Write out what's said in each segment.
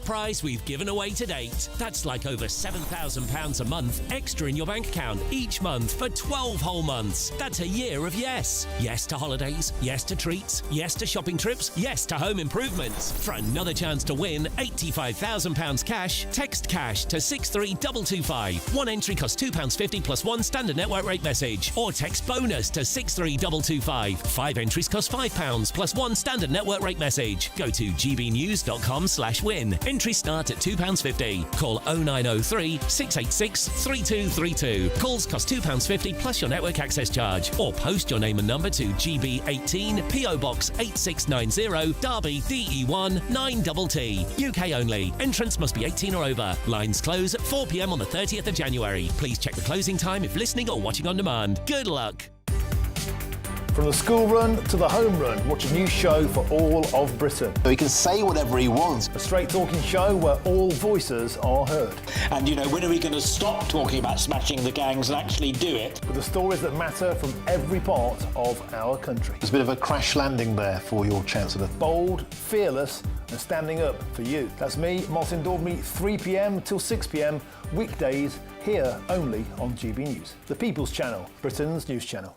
biggest prize we've given away to date. That's like over £7,000 a month extra in your bank account each month for 12 whole months. That's a year of yes. Yes to holidays, yes to treats, yes to shopping trips, yes to home improvements. For another chance to win £85,000 cash, text cash to 63225. One entry costs £2.50 plus one standard network rate message. Or text bonus to 63225. 5 entries cost £5 plus one standard network rate message. Go to gbnews.com/win. Entries start at £2.50. Call 0903 686 3232. Calls cost £2.50 plus your network access charge. Or post your name and number to GB18 PO Box 8690 Derby DE1 9TT. UK only. Entrance must be 18 or over. Lines close at 4 p.m. on the 30th of January. Please check the closing time if listening or watching on demand. Good luck. From the school run to the home run, watch a new show for all of Britain. So he can say whatever he wants. A straight-talking show where all voices are heard. And, you know, when are we going to stop talking about smashing the gangs and actually do it? With the stories that matter from every part of our country. There's a bit of a crash landing there for your Chancellor. Bold, fearless and standing up for you. That's me, Martin Daubney, 3 p.m. till 6 p.m, weekdays, here only on GB News. The People's Channel, Britain's news channel.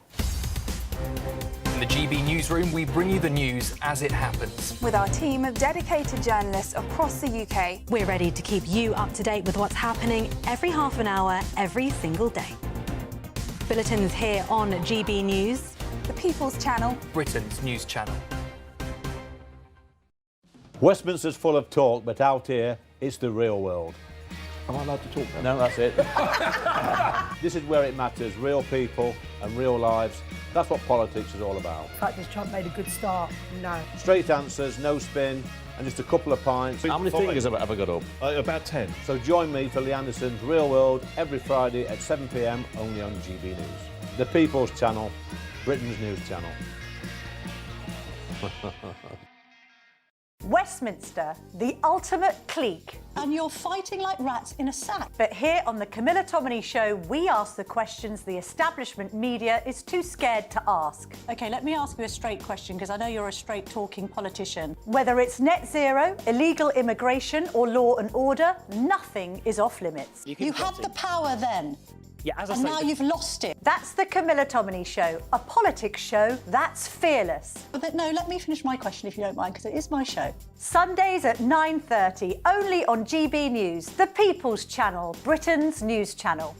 In the GB Newsroom, we bring you the news as it happens. With our team of dedicated journalists across the UK, we're ready to keep you up to date with what's happening every half an hour, every single day. Bulletins here on GB News. The People's Channel, Britain's news channel. Westminster's full of talk, but out here, it's the real world. Am I allowed to talk now? No, that's it. This is where it matters, real people and real lives. That's what politics is all about. In fact, has Trump made a good start? No. Straight answers, no spin, and just a couple of pints. How many fingers have I got up? About 10. So join me for Lee Anderson's Real World every Friday at 7 p.m, only on GB News. The People's Channel, Britain's news channel. Westminster, the ultimate clique. And you're fighting like rats in a sack. But here on the Camilla Tominey Show, we ask the questions the establishment media is too scared to ask. OK, let me ask you a straight question, because I know you're a straight-talking politician. Whether it's net zero, illegal immigration or law and order, nothing is off limits. You had the power then. Yeah, as I and say, now you've lost it. That's the Camilla Tominey Show, a politics show that's fearless. But no, let me finish my question if you don't mind, because it is my show. Sundays at 9:30, only on GB News, the People's Channel, Britain's news channel.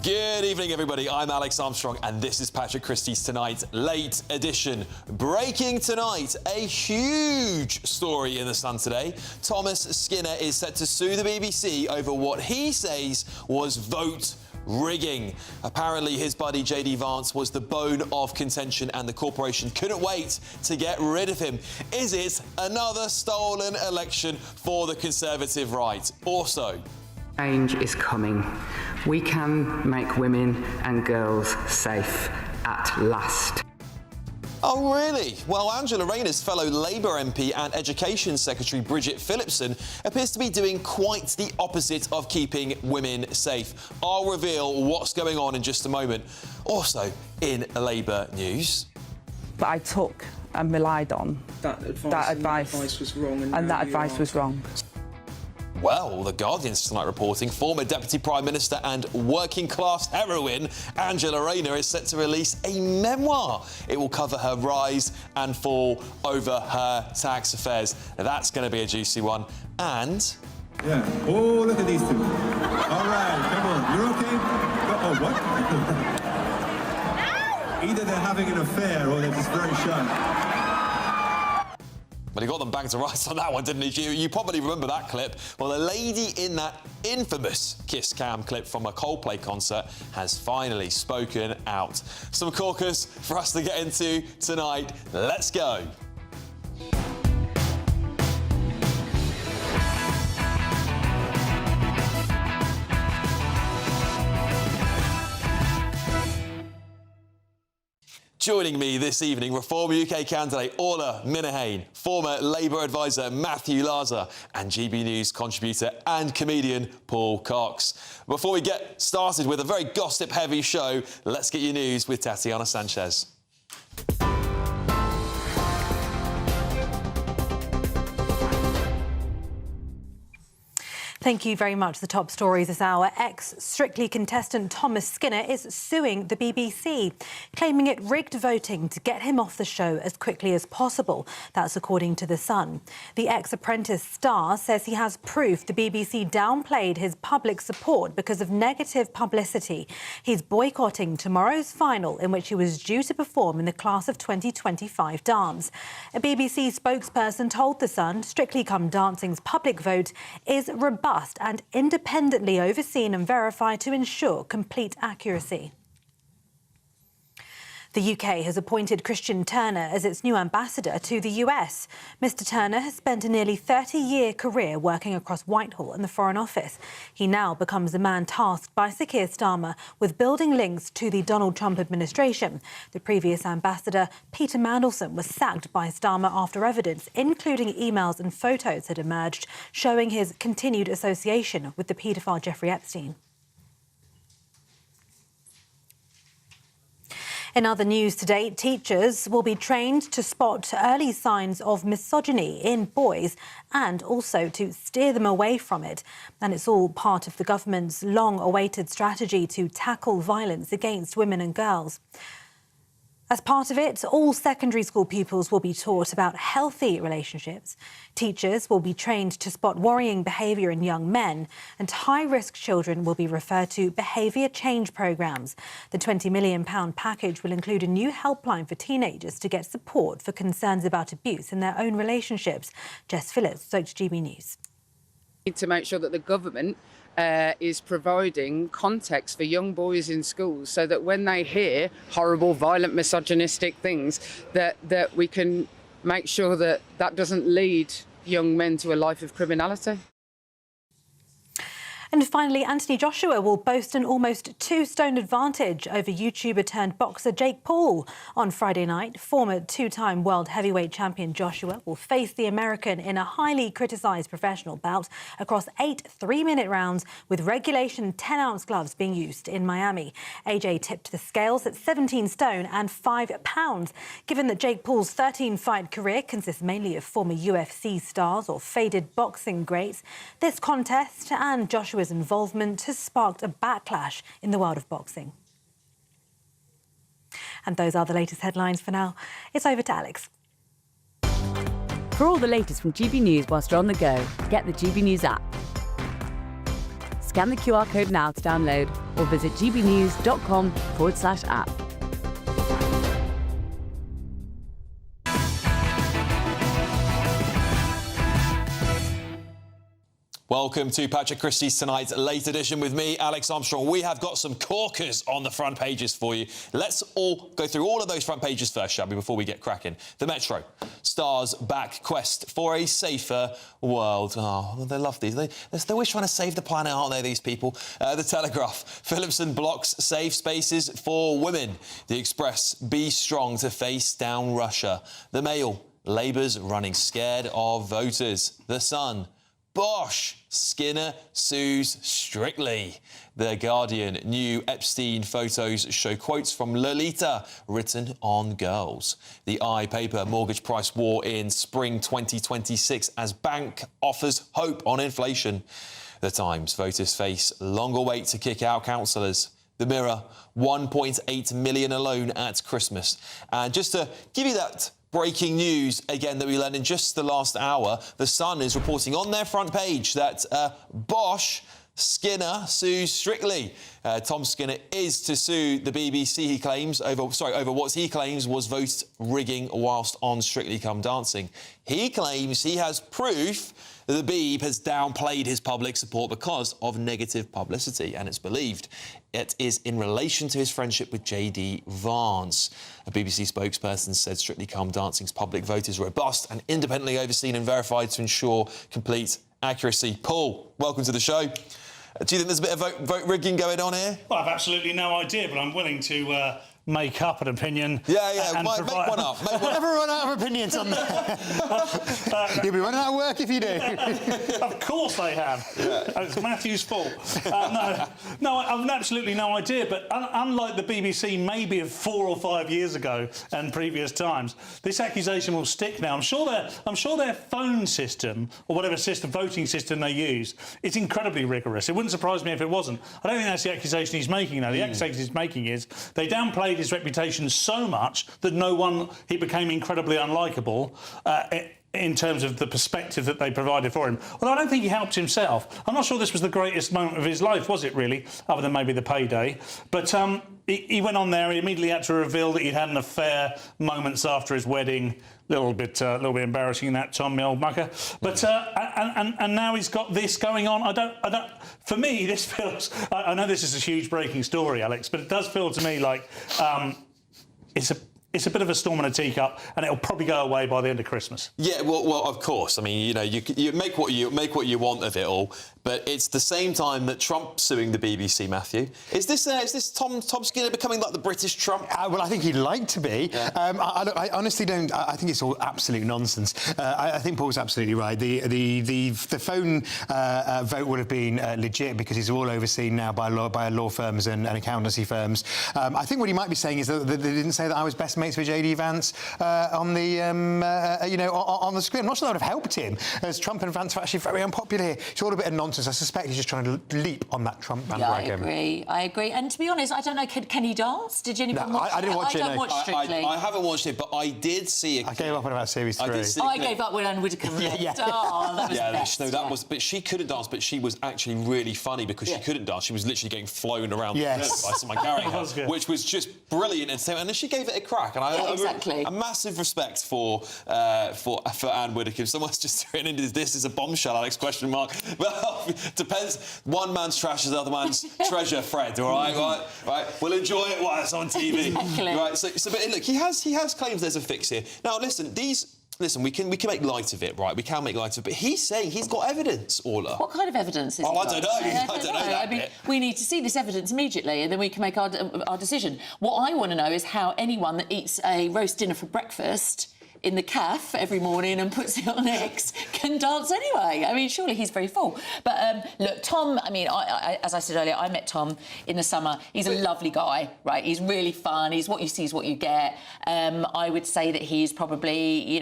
Good evening, everybody. I'm Alex Armstrong, and this is Patrick Christys Tonight, late edition. Breaking tonight, a huge story in the Sun today. Thomas Skinner is set to sue the BBC over what he says was vote rigging. Apparently, his buddy JD Vance was the bone of contention, and the corporation couldn't wait to get rid of him. Is it another stolen election for the Conservative right? Also, change is coming. We can make women and girls safe at last. Oh, really? Well, Angela Rayner's fellow Labour MP and Education Secretary Bridget Phillipson appears to be doing quite the opposite of keeping women safe. I'll reveal what's going on in just a moment. Also, in Labour news. But I took and relied on that advice was wrong. And that advice was wrong. Well, The Guardian's tonight reporting former Deputy Prime Minister and working-class heroine Angela Rayner is set to release a memoir. It will cover her rise and fall over her tax affairs. That's going to be a juicy one. And... yeah. Oh, look at these two. All right, come on. You're OK? Oh, what? Either they're having an affair or they're just very shy. But he got them banged to rights on that one, didn't he? You probably remember that clip. Well, the lady in that infamous kiss cam clip from a Coldplay concert has finally spoken out. Some caucus for us to get into tonight. Let's go. Joining me this evening, Reform UK candidate Orla Minahane, former Labour advisor Matthew Larzer, and GB News contributor and comedian Paul Cox. Before we get started with a very gossip-heavy show, let's get your news with Tatiana Sanchez. Thank you very much. The top stories this hour. Ex-Strictly contestant Thomas Skinner is suing the BBC, claiming it rigged voting to get him off the show as quickly as possible. That's according to The Sun. The ex-Apprentice star says he has proof the BBC downplayed his public support because of negative publicity. He's boycotting tomorrow's final, in which he was due to perform in the class of 2025 dance. A BBC spokesperson told The Sun Strictly Come Dancing's public vote is robust and independently overseen and verified to ensure complete accuracy. The UK has appointed Christian Turner as its new ambassador to the US. Mr Turner has spent a nearly 30-year career working across Whitehall and the Foreign Office. He now becomes the man tasked by Sir Keir Starmer with building links to the Donald Trump administration. The previous ambassador, Peter Mandelson, was sacked by Starmer after evidence, including emails and photos, had emerged showing his continued association with the paedophile Jeffrey Epstein. In other news today, teachers will be trained to spot early signs of misogyny in boys and also to steer them away from it. And it's all part of the government's long-awaited strategy to tackle violence against women and girls. As part of it, all secondary school pupils will be taught about healthy relationships. Teachers will be trained to spot worrying behaviour in young men, and high-risk children will be referred to behaviour change programmes. The £20 million package will include a new helpline for teenagers to get support for concerns about abuse in their own relationships. Jess Phillips spoke to GB News. We need to make sure that the government is providing context for young boys in schools so that when they hear horrible, violent, misogynistic things, that we can make sure that that doesn't lead young men to a life of criminality. And finally, Anthony Joshua will boast an almost 2-stone advantage over YouTuber-turned-boxer Jake Paul. On Friday night, former two-time world heavyweight champion Joshua will face the American in a highly criticised professional bout across 8 3-minute rounds, with regulation 10-ounce gloves being used in Miami. AJ tipped the scales at 17 stone and 5 pounds. Given that Jake Paul's 13-fight career consists mainly of former UFC stars or faded boxing greats, this contest and Joshua's involvement has sparked a backlash in the world of boxing. And those are the latest headlines for now. It's over to Alex. For all the latest from GB News whilst you're on the go, get the GB News app. Scan the QR code now to download or visit gbnews.com/app. Welcome to Patrick Christys Tonight's late edition with me, Alex Armstrong. We have got some corkers on the front pages for you. Let's all go through all of those front pages first, shall we, before we get cracking. The Metro stars back quest for a safer world. Oh, they love these. They're always trying to save the planet, aren't they, these people? The Telegraph, Phillipson blocks safe spaces for women. The Express, be strong to face down Russia. The Mail, Labour's running scared of voters. The Sun, Bosh, Skinner sues Strictly. The Guardian, new Epstein photos show quotes from Lolita written on girls. The I paper, mortgage price war in spring 2026 as bank offers hope on inflation. The Times, voters face longer wait to kick out councillors. The Mirror, 1.8 million alone at Christmas. And just to give you that breaking news, again, that we learned in just the last hour, The Sun is reporting on their front page that Bosh, Skinner sues Strictly. Tom Skinner is to sue the BBC, he claims, over what he claims was vote rigging whilst on Strictly Come Dancing. He claims he has proof that the Beeb has downplayed his public support because of negative publicity, and it's believed it is in relation to his friendship with JD Vance. A BBC spokesperson said Strictly Come Dancing's public vote is robust and independently overseen and verified to ensure complete accuracy. Paul, welcome to the show. Do you think there's a bit of vote rigging going on here? Well, I've absolutely no idea, but I'm willing to make up an opinion. Yeah, and make provide... one up. Make one up. Never run out of opinions on that. You'll be running out of work if you do. Of course they have. It's Matthew's fault. No, I've absolutely no idea. But unlike the BBC, maybe of 4 or 5 years ago and previous times, this accusation will stick now. I'm sure their phone system or whatever voting system they use is incredibly rigorous. It wouldn't surprise me if it wasn't. I don't think that's the accusation he's making now. The accusation he's making is they downplayed his reputation so much that he became incredibly unlikable in terms of the perspective that they provided for him. Well, I don't think he helped himself. I'm not sure this was the greatest moment of his life, was it really, other than maybe the payday? But he went on there, he immediately had to reveal that he'd had an affair moments after his wedding. A little bit embarrassing, that, Tom, the old mucker. But and now he's got this going on. I don't. For me, this feels. I know this is a huge breaking story, Alex, but it does feel to me like it's a bit of a storm in a teacup, and it'll probably go away by the end of Christmas. Yeah, well, of course. I mean, you make what you want of it all, but it's the same time that Trump's suing the BBC. Matthew, is this Tom Skinner becoming like the British Trump? Well, I think he'd like to be. Yeah. I honestly don't. I think it's all absolute nonsense. I think Paul's absolutely right. The phone vote would have been legit because it's all overseen now by law firms and accountancy firms. I think what he might be saying is that they didn't say that I was best mates with JD Vance on the on the screen. I'm not sure that would have helped him, as Trump and Vance are actually very unpopular here. It's all a bit of nonsense. I suspect he's just trying to leap on that Trump bandwagon. Yeah, I agree. And to be honest, I don't know, can he dance? Did anyone watch it? I didn't watch it. I don't watch Strictly. I haven't watched it, but I did see it. I gave up on about series 3. I gave up when Anne Widdecombe left. Oh, that was best. That was. But she couldn't dance. But she was actually really funny because she couldn't dance. She was literally getting flown around by someone carrying her, which was just brilliant. And then she gave it a crack. And exactly. A massive respect for Anne Widdecombe. Someone's just written into this is a bombshell, Alex, question mark. Well, depends. One man's trash is the other man's treasure, Fred, all right? Right. We'll enjoy it while it's on TV. Exactly. Right, so but look, he has claims there's a fix here. Now, listen, we can make light of it, right? We can make light of it, but he's saying he's got evidence, Orla. What kind of evidence is I don't know. I don't know that I mean, bit. we need to see this evidence immediately, and then we can make our decision. What I want to know is how anyone that eats a roast dinner for breakfast in the cafe every morning and puts it on X can dance anyway. I mean, surely he's very full. But look, Tom, I mean, I, as I said earlier, I met Tom in the summer. He's a lovely guy, right? He's really fun. He's what you see is what you get. I would say that he's probably,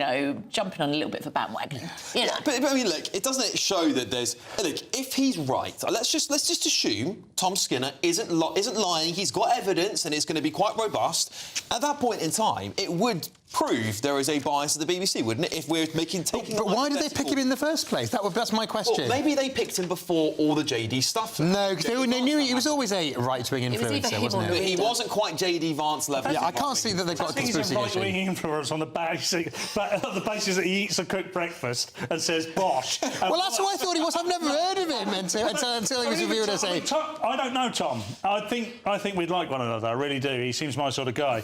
jumping on a little bit of a bandwagon. But I mean, look, doesn't show that there's... Look, if he's right, let's just assume Tom Skinner isn't lying. He's got evidence and it's going to be quite robust. At that point in time, it would prove there is a bias at the BBC, wouldn't it? If we're taking. But why did they pick him in the first place? That's my question. Well, maybe they picked him before all the JD stuff. No, because they knew he was always a right-wing influencer, wasn't he? He wasn't quite JD Vance level. Yeah, I can't see that they've got a conspiracy. He's a right-wing influencer on the basis that he eats a cooked breakfast and says bosh. Well, that's what I thought he was. I've never heard of him until he was revealed as a... I don't know, Tom. I think we'd like one another. I really do. He seems my sort of guy.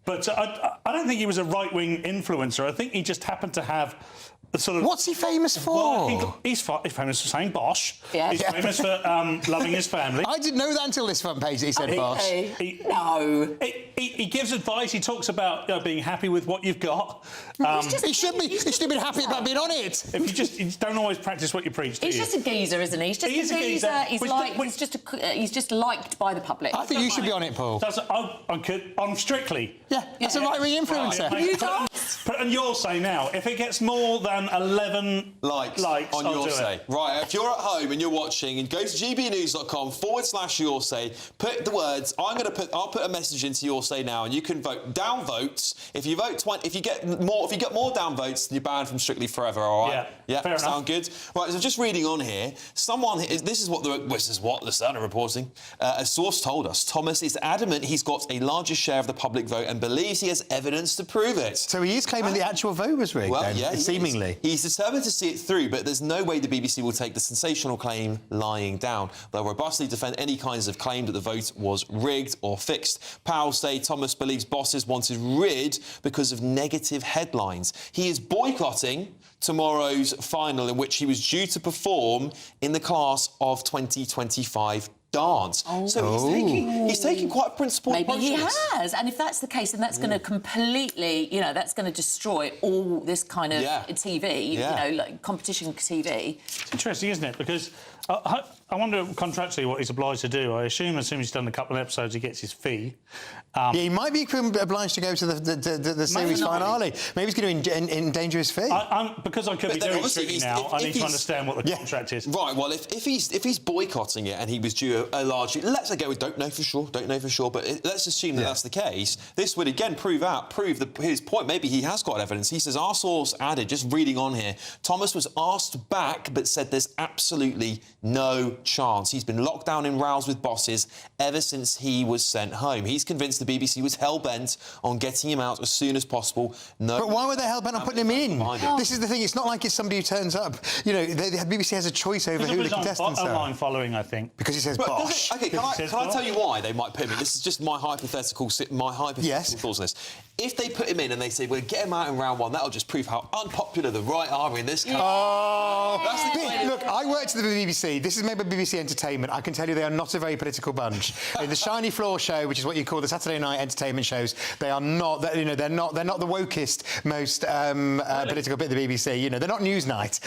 But I don't think he was a right-wing influencer. I think he just happened to have a sort of... What's he famous for? Well, he's famous for saying bosh. Yeah. He's famous for loving his family. I didn't know that until this front page that he said bosh. No. He gives advice. He talks about being happy with what you've got. He should have been happy about being on it. If you don't always practice what you preach, do He's just a geezer, isn't he? He's just a geezer. He's just liked by the public. I think you should be on it, Paul. I'm Strictly. Yeah, that's a right-wing influencer. And you'll say now, if it gets more than 11 likes on Your Say. Right, if you're at home and you're watching, and go to gbnews.com/Your Say, put the words, I'll put a message into Your Say now, and you can vote down votes. If you vote 20, if you get more down votes, then you're banned from Strictly forever, all right? Yeah, fair sound enough. Good? Right, so just reading on here, this is what the Sun are reporting. A source told us Thomas is adamant he's got a larger share of the public vote and believes he has evidence to prove it. So he is claiming the actual vote was rigged, seemingly. He's determined to see it through, but there's no way the BBC will take the sensational claim lying down. They'll robustly defend any kinds of claim that the vote was rigged or fixed. Powell say Thomas believes bosses wanted rid because of negative headlines. He is boycotting tomorrow's final, in which he was due to perform in the class of 2025 dance. So he's taking quite a principled approach. Maybe he has, and if that's the case, then that's going to completely, that's going to destroy all this kind of TV, like competition TV. It's interesting, isn't it? Because I wonder contractually what he's obliged to do. I assume as soon as he's done a couple of episodes, he gets his fee. He might be obliged to go to the series finale. Maybe he's going to endanger his fee. Because I could be doing it now, I need to understand what the contract is. Right, well, if he's boycotting it and he was due a large... Let's say we don't know for sure, but let's assume that that's the case. This would, again, prove his point. Maybe he has got evidence. He says, our source added, just reading on here, Thomas was asked back but said there's absolutely no chance. He's been locked down in rows with bosses ever since he was sent home. He's convinced the BBC was hell-bent on getting him out as soon as possible. No, but why were they hell-bent on putting him in? This is the thing. It's not like it's somebody who turns up. The BBC has a choice over who the contestants are. Online following, I think. Because he says bosh. Can I tell you why they might put him in? This is just my hypothetical thoughts on this. If they put him in and they say, we'll get him out in round one, that'll just prove how unpopular the right are in this country. Look, I worked at the BBC. This is made by BBC Entertainment. I can tell you they are not a very political bunch. In the Shiny Floor show, which is what you call the Saturday night entertainment shows, they are not. They're not the wokest, most political bit of the BBC. They're not Newsnight.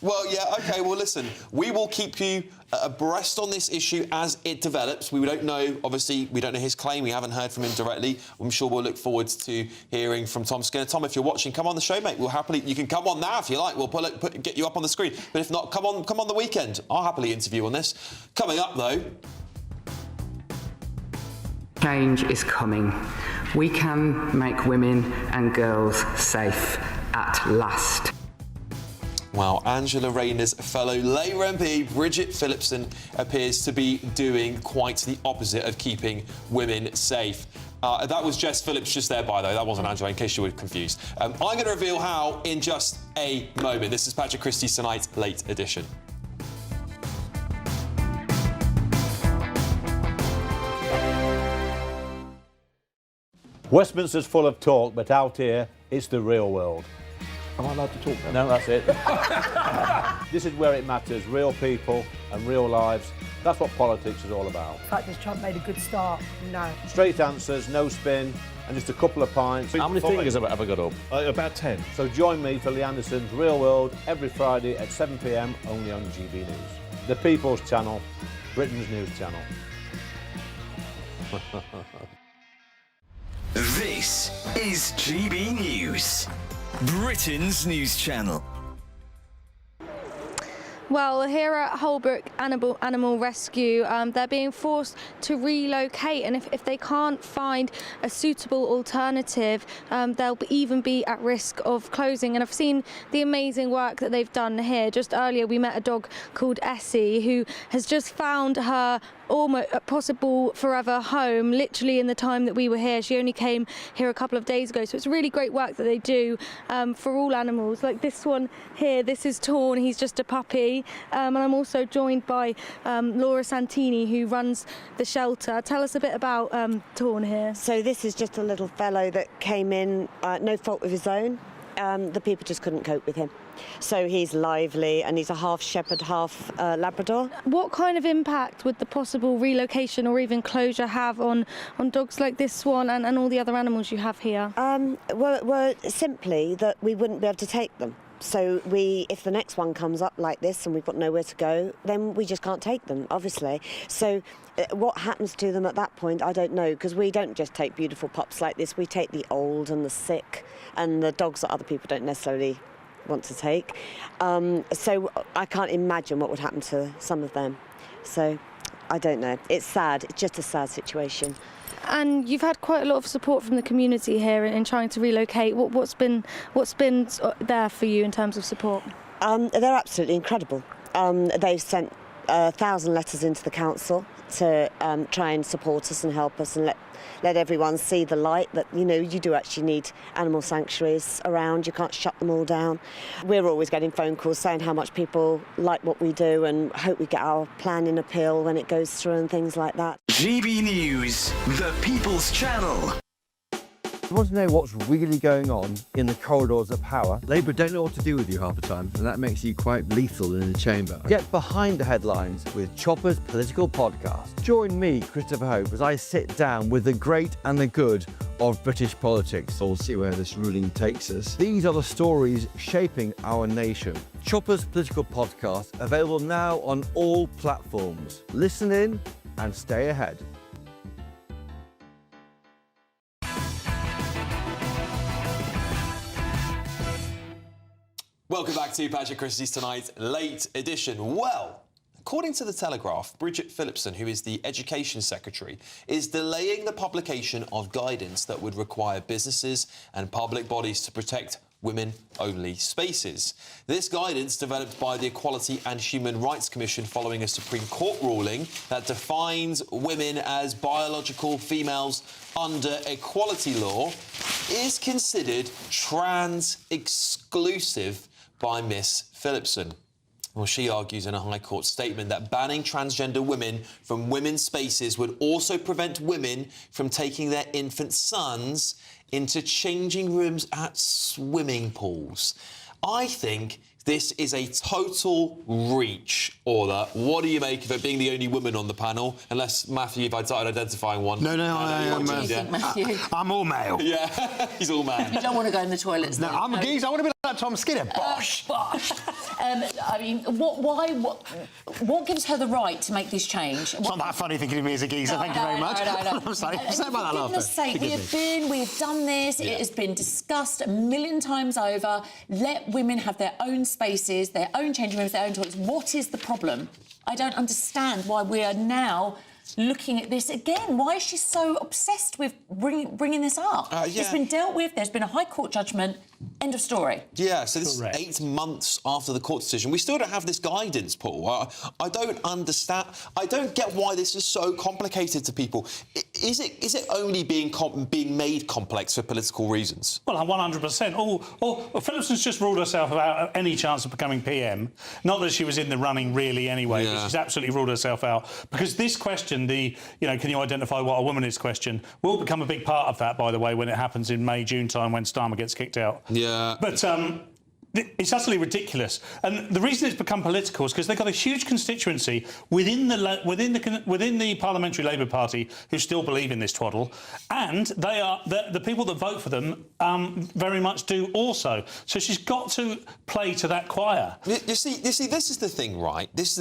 Well, OK. Well, listen, we will keep you abreast on this issue as it develops. We don't know. Obviously, we don't know his claim. We haven't heard from him directly. I'm sure we'll look forward to hearing from Tom Skinner. Tom, if you're watching, come on the show, mate. We'll happily... You can come on now if you like. We'll get you up on the screen. But if not, come on the weekend. I'll happily interview on this. Coming up, though... Change is coming. We can make women and girls safe at last. Well, Angela Rayner's fellow Labour MP, Bridget Phillipson, appears to be doing quite the opposite of keeping women safe. That was Jess Phillips just there, by the way. That wasn't Angela, in case you were confused. I'm going to reveal how in just a moment. This is Patrick Christys Tonight, Late Edition. Westminster's full of talk, but out here, it's the real world. Am I allowed to talk now? No, that's it. This is where it matters. Real people and real lives. That's what politics is all about. The fact that Trump made a good start, no. Straight answers, no spin, and just a couple of pints. How many fingers have I got up? About 10. So join me for Lee Anderson's Real World every Friday at 7 p.m. only on GB News. The People's Channel, Britain's news channel. This is GB News, Britain's news channel. Well, here at Holbrook Animal Rescue, they're being forced to relocate, and if they can't find a suitable alternative, they'll even be at risk of closing. And I've seen the amazing work that they've done here. Just earlier, we met a dog called Essie, who has just found her almost possible forever home, literally in the time that we were here. She only came here a couple of days ago, so it's really great work that they do for all animals. Like this one here, this is Torn, he's just a puppy, and I'm also joined by Laura Santini, who runs the shelter. Tell us a bit about Torn here. So this is just a little fellow that came in, no fault of his own. The people just couldn't cope with him. So he's lively, and he's a half shepherd, half Labrador. What kind of impact would the possible relocation or even closure have on dogs like this one and all the other animals you have here? Well, simply that we wouldn't be able to take them. So if the next one comes up like this and we've got nowhere to go, then we just can't take them, obviously. So what happens to them at that point, I don't know, because we don't just take beautiful pups like this. We take the old and the sick and the dogs that other people don't necessarily want to take. So I can't imagine what would happen to some of them. So I don't know. It's sad. It's just a sad situation. And you've had quite a lot of support from the community here in trying to relocate. What's been there for you in terms of support? They're absolutely incredible. They've sent 1,000 letters into the council to try and support us and help us and let everyone see the light that, you do actually need animal sanctuaries around. You can't shut them all down. We're always getting phone calls saying how much people like what we do and hope we get our plan in appeal when it goes through and things like that. GB News, the People's Channel. You want to know what's really going on in the corridors of power? Labour don't know what to do with you half the time, and that makes you quite lethal in the chamber. Get behind the headlines with Chopper's Political Podcast. Join me, Christopher Hope, as I sit down with the great and the good of British politics. We'll see where this ruling takes us. These are the stories shaping our nation. Chopper's Political Podcast, available now on all platforms. Listen in and stay ahead. Welcome back to Patrick Christys Tonight, late edition. Well, according to The Telegraph, Bridget Phillipson, who is the Education Secretary, is delaying the publication of guidance that would require businesses and public bodies to protect women-only spaces. This guidance, developed by the Equality and Human Rights Commission following a Supreme Court ruling that defines women as biological females under equality law, is considered trans-exclusive by Miss Phillipson. Well, she argues in a High Court statement that banning transgender women from women's spaces would also prevent women from taking their infant sons into changing rooms at swimming pools. I think this is a total reach, Orla. What do you make of it being the only woman on the panel? Unless, Matthew, you've started identifying one. No, What do you think, Matthew? I'm all male. Yeah, he's all man. You don't want to go in the toilets. No, I'm a geese. I want to be like Tom Skinner. Bosh. Bosh. I mean, what gives her the right to make this change? It's not that funny thinking of me as a geezer. Thank you very much. I'm sorry. Sorry about that laughter. For goodness sake, we've done this. Yeah. It has been discussed a million times over. Let women have their own spaces, their own changing rooms, their own toilets. What is the problem? I don't understand why we are now looking at this again. Why is she so obsessed with bringing this up? It's been dealt with. There's been a High Court judgment. End of story. Yeah, so this is 8 months after the court decision. We still don't have this guidance, Paul. I don't understand. I don't get why this is so complicated to people. Is it only being made complex for political reasons? Well, 100%. Phillipson's just ruled herself out any chance of becoming PM. Not that she was in the running really anyway, but she's absolutely ruled herself out. Because this question, can you identify what a woman is question, will become a big part of that, by the way, when it happens in May, June time when Starmer gets kicked out. Yeah. But it's utterly ridiculous, and the reason it's become political is because they've got a huge constituency within the Parliamentary Labour Party who still believe in this twaddle, and they are the people that vote for them very much do also. So she's got to play to that choir. You see, this is the thing, right? This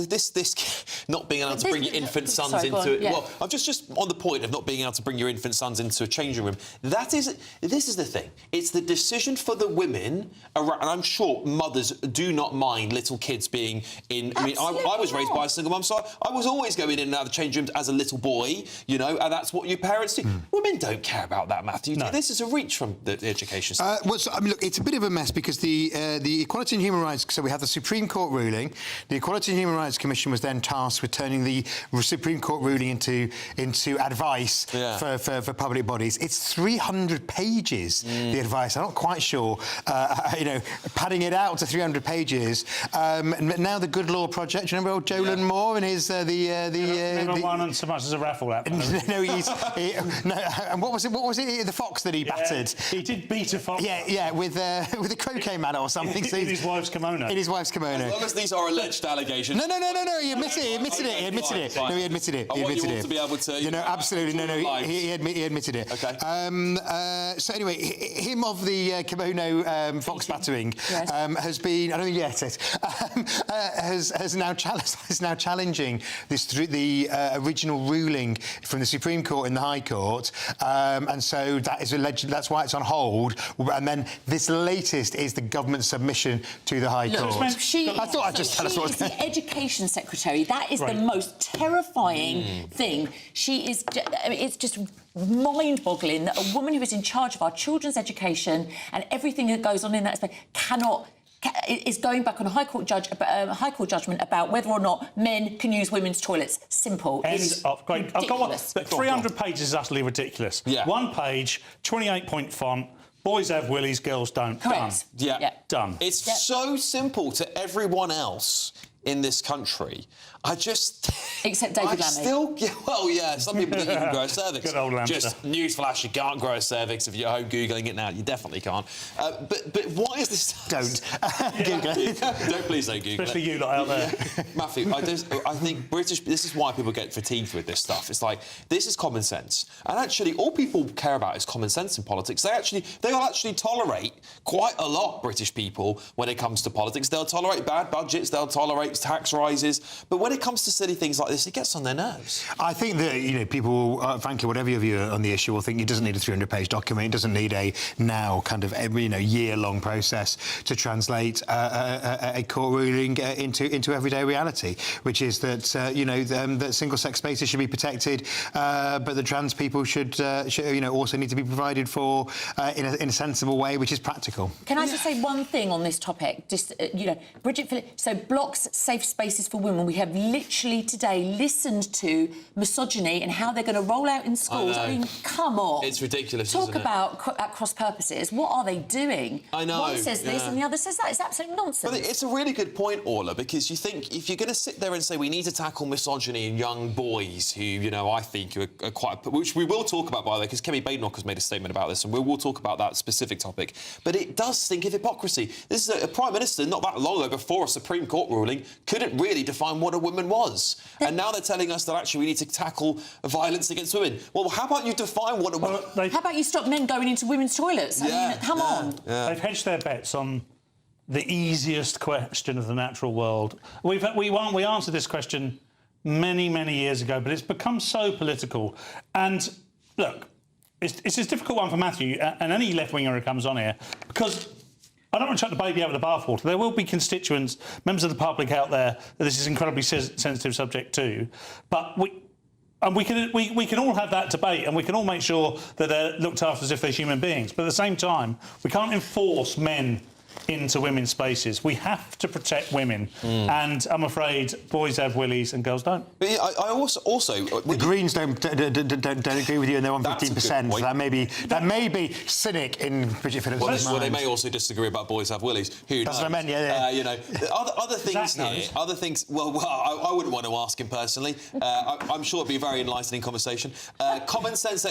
not being able to bring your infant sons into it. Well, I'm just on the point of not being able to bring your infant sons into a changing room. This is the thing. It's the decision for the women around, and I'm sure mothers do not mind little kids being in. I mean, I was raised by a single mum, so I was always going in and out of the change rooms as a little boy, and that's what your parents do. Women don't care about that, Matthew. No. This is a reach from the education system. Look, it's a bit of a mess because the Equality and Human Rights. So we have the Supreme Court ruling. The Equality and Human Rights Commission was then tasked with turning the Supreme Court ruling into advice for public bodies. It's 300 pages. The advice. I'm not quite sure. Padding it out to 300 pages. Now the Good Law Project. Do you remember old Jolan Moore and his never won so much as a raffle app. And what was it? The fox that he battered. He did beat a fox. Yeah, with a croquet mat or something. In his wife's kimono. In his wife's kimono. As long as these are alleged allegations. No. He admitted it. No, he admitted it. I want you all to be able to. Absolutely. No. He admitted it. Okay. So anyway, him of the kimono fox battering has been. I don't think he ate it. Has now challenging the original ruling from the Supreme Court in the High Court, and so that is alleged. That's why it's on hold. And then this latest is the government submission to the High Court. I thought I'd just tell us what. She is the Education Secretary. That is the most terrifying thing. She is. It's just mind-boggling that a woman who is in charge of our children's education and everything that goes on in that space is going back on a High Court judgment about whether or not men can use women's toilets. Simple. Great. I've got one. But 300 pages is utterly ridiculous. Yeah. One page, 28-point font. Boys have willies, girls don't. Correct. Done. Done. It's so simple to everyone else. in this country. I just... Except David Lammy. Well, yeah, some people think you can grow a cervix. Good old Lancer. Just newsflash, you can't grow a cervix. If you're at home Googling it now, you definitely can't. But why is this... Don't. Google it. Please don't Google Especially it. you lot out there. Matthew, I think this is why people get fatigued with this stuff. It's like, this is common sense. And actually, all people care about is common sense in politics. They will actually tolerate quite a lot, British people, when it comes to politics. They'll tolerate bad budgets, they'll tolerate tax rises. But when it comes to silly things like this, it gets on their nerves. I think that, people, frankly, whatever your view on the issue, will think it doesn't need a 300-page document. It doesn't need a now kind of year-long process to translate a court ruling into everyday reality, which is that that single-sex spaces should be protected, but the trans people should also need to be provided for in a sensible way, which is practical. Can I just say one thing on this topic? Just Bridget Phillips. So blocks safe spaces for women. We have literally today listened to misogyny and how they're going to roll out in schools. I mean, come on. It's ridiculous. Talk about at cross purposes. What are they doing? I know. One says this and the other says that. It's absolute nonsense. But it's a really good point, Orla, because you think if you're going to sit there and say we need to tackle misogyny in young boys who, I think are quite... Which we will talk about, by the way, because Kemi Badenoch has made a statement about this, and we'll talk about that specific topic. But it does stink of hypocrisy. This is a Prime Minister not that long ago, before a Supreme Court ruling, couldn't really define what a woman was. And now they're telling us that actually we need to tackle violence against women. Well, how about you define what a woman... How about you stop men going into women's toilets? I mean, come on. Yeah. They've hedged their bets on the easiest question of the natural world. We answered this question many, many years ago, but it's become so political. And, look, it's a difficult one for Matthew and any left-winger who comes on here, because I don't want to chuck the baby out with the bathwater. There will be constituents, members of the public out there that this is an incredibly sensitive subject to, but we can all have that debate and we can all make sure that they're looked after as if they're human beings. But at the same time, we can't enforce men into women's spaces. We have to protect women, and I'm afraid boys have willies and girls don't. But I also the Greens don't agree with you, and they're on 15%. That may be cynic in Bridget Phillips' mind. Well, they may also disagree about boys have willies. Who knows? That's what I meant. Yeah. Other things here. Other things. Well, I wouldn't want to ask him personally. I'm sure it'd be a very enlightening conversation. Common sense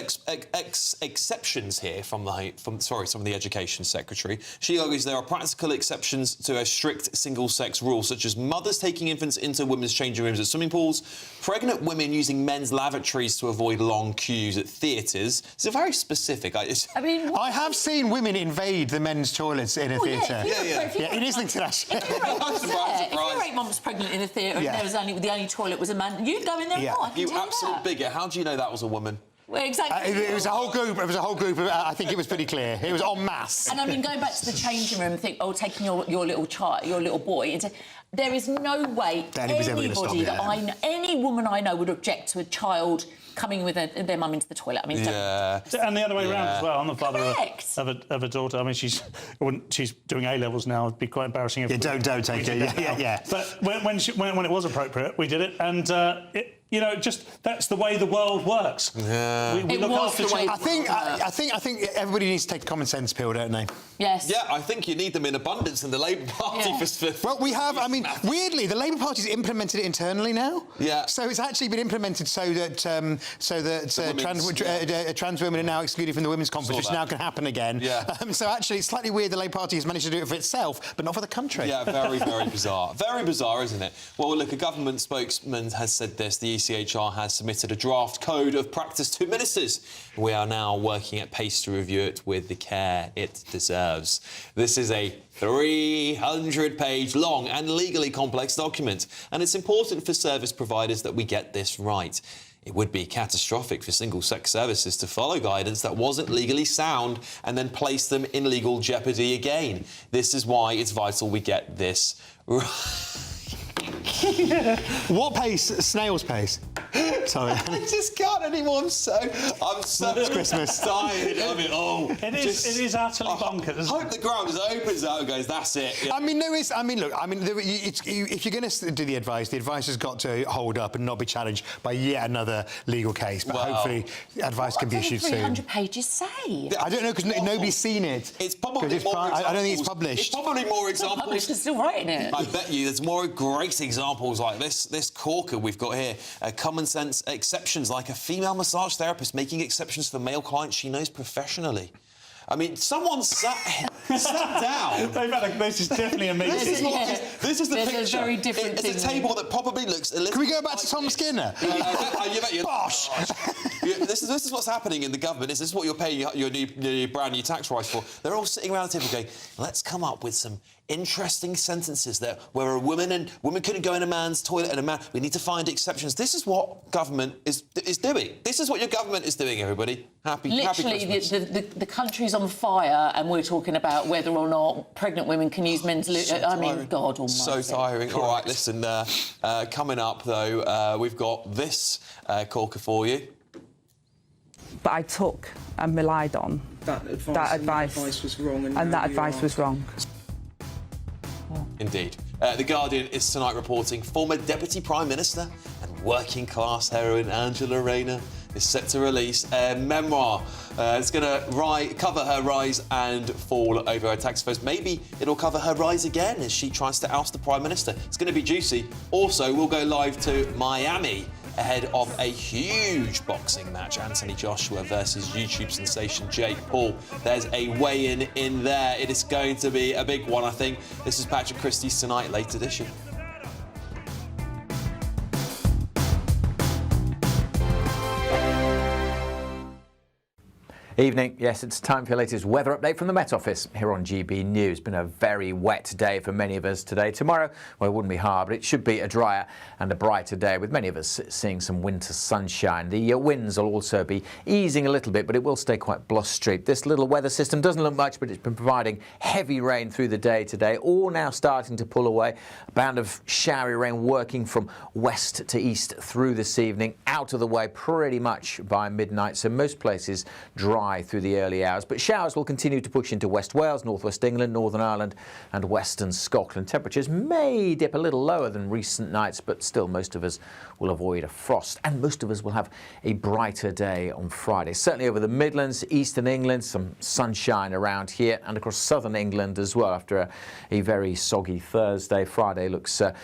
exceptions here from the Education Secretary. She argues there are practical exceptions to a strict single-sex rule, such as mothers taking infants into women's changing rooms at swimming pools, pregnant women using men's lavatories to avoid long queues at theatres. It's a very specific... I have seen women invade the men's toilets in a theatre. Yeah, it is linked to that. If you're 8 months pregnant in a theatre and there was the only toilet was a man, you'd go in there more. I can tell you absolute bigot. How do you know that was a woman? Well, exactly. It was a whole group. It was a whole group. I think it was pretty clear. It was en masse. And I mean, going back to the changing room, taking your little child, your little boy into. There is no way any woman I know would object to a child coming with their mum into the toilet. I mean, and the other way around as well. I'm the father of a daughter. I mean, she's doing A-levels now. It'd be quite embarrassing if don't take it. Yeah. But when it was appropriate, we did it, and that's the way the world works. Yeah. We look after children. I think everybody needs to take a common sense pill, don't they? Yes. Yeah, I think you need them in abundance in the Labour Party. Well, we have. I mean, weirdly, the Labour Party's implemented it internally now. Yeah. So it's actually been implemented so that trans women are now excluded from the women's conference, which now can happen again. Yeah. So actually, it's slightly weird the Labour Party has managed to do it for itself, but not for the country. Yeah, very, very bizarre. Very bizarre, isn't it? Well, look, a government spokesman has said this. The ECHR has submitted a draft code of practice to ministers. We are now working at pace to review it with the care it deserves. This is a 300-page long and legally complex document, and it's important for service providers that we get this right. It would be catastrophic for single-sex services to follow guidance that wasn't legally sound and then place them in legal jeopardy again. This is why it's vital we get this right. What pace? Snail's pace? Sorry. I just can't anymore. I'm so Christmas. tired of it all. It is utterly bonkers. I hope the ground just opens out and goes, that's it. Yeah. If you're going to do the advice has got to hold up and not be challenged by yet another legal case. But hopefully, advice can be issued soon. 300 pages say? I don't know, because nobody's seen it. It's probably more I don't think it's published. It's probably more examples. Published, they're still writing it. I bet you there's more great examples like this corker we've got here. Common sense exceptions, like a female massage therapist making exceptions for male clients she knows professionally. I mean, someone sat down. This is definitely a meeting. This is the picture. A very different it's a table that probably looks a little... Can we go back to Tom Skinner? Bosh! This is what's happening in the government. This is what you're paying your brand new tax rise for. They're all sitting around the table going, let's come up with some interesting sentences where a woman couldn't go in a man's toilet and a man... We need to find exceptions. This is what government is doing. This is what your government is doing, everybody. Happy Christmas. The country's on fire and we're talking about whether or not pregnant women can use men's... God almighty. So tiring. All right, listen, coming up, though, we've got this corker for you. But I took and relied on that advice was wrong. And that advice was wrong. Indeed. The Guardian is tonight reporting former Deputy Prime Minister and working-class heroine Angela Rayner is set to release a memoir. It's going to cover her rise and fall over her tax affairs. Maybe it'll cover her rise again as she tries to oust the Prime Minister. It's going to be juicy. Also, we'll go live to Miami ahead of a huge boxing match. Anthony Joshua versus YouTube sensation Jake Paul. There's a weigh-in in there. It is going to be a big one, I think. This is Patrick Christys Tonight, late edition. Evening. Yes, it's time for your latest weather update from the Met Office here on GB News. Been a very wet day for many of us today. Tomorrow, well, it wouldn't be hard, but it should be a drier and a brighter day, with many of us seeing some winter sunshine. The winds will also be easing a little bit, but it will stay quite blustery. This little weather system doesn't look much, but it's been providing heavy rain through the day today, all now starting to pull away. A band of showery rain working from west to east through this evening, out of the way pretty much by midnight, so most places dry through the early hours, but showers will continue to push into West Wales, North West England, Northern Ireland and Western Scotland. Temperatures may dip a little lower than recent nights, but still most of us will avoid a frost, and most of us will have a brighter day on Friday. Certainly over the Midlands, Eastern England, some sunshine around here, and across Southern England as well after a very soggy Thursday. Friday looks a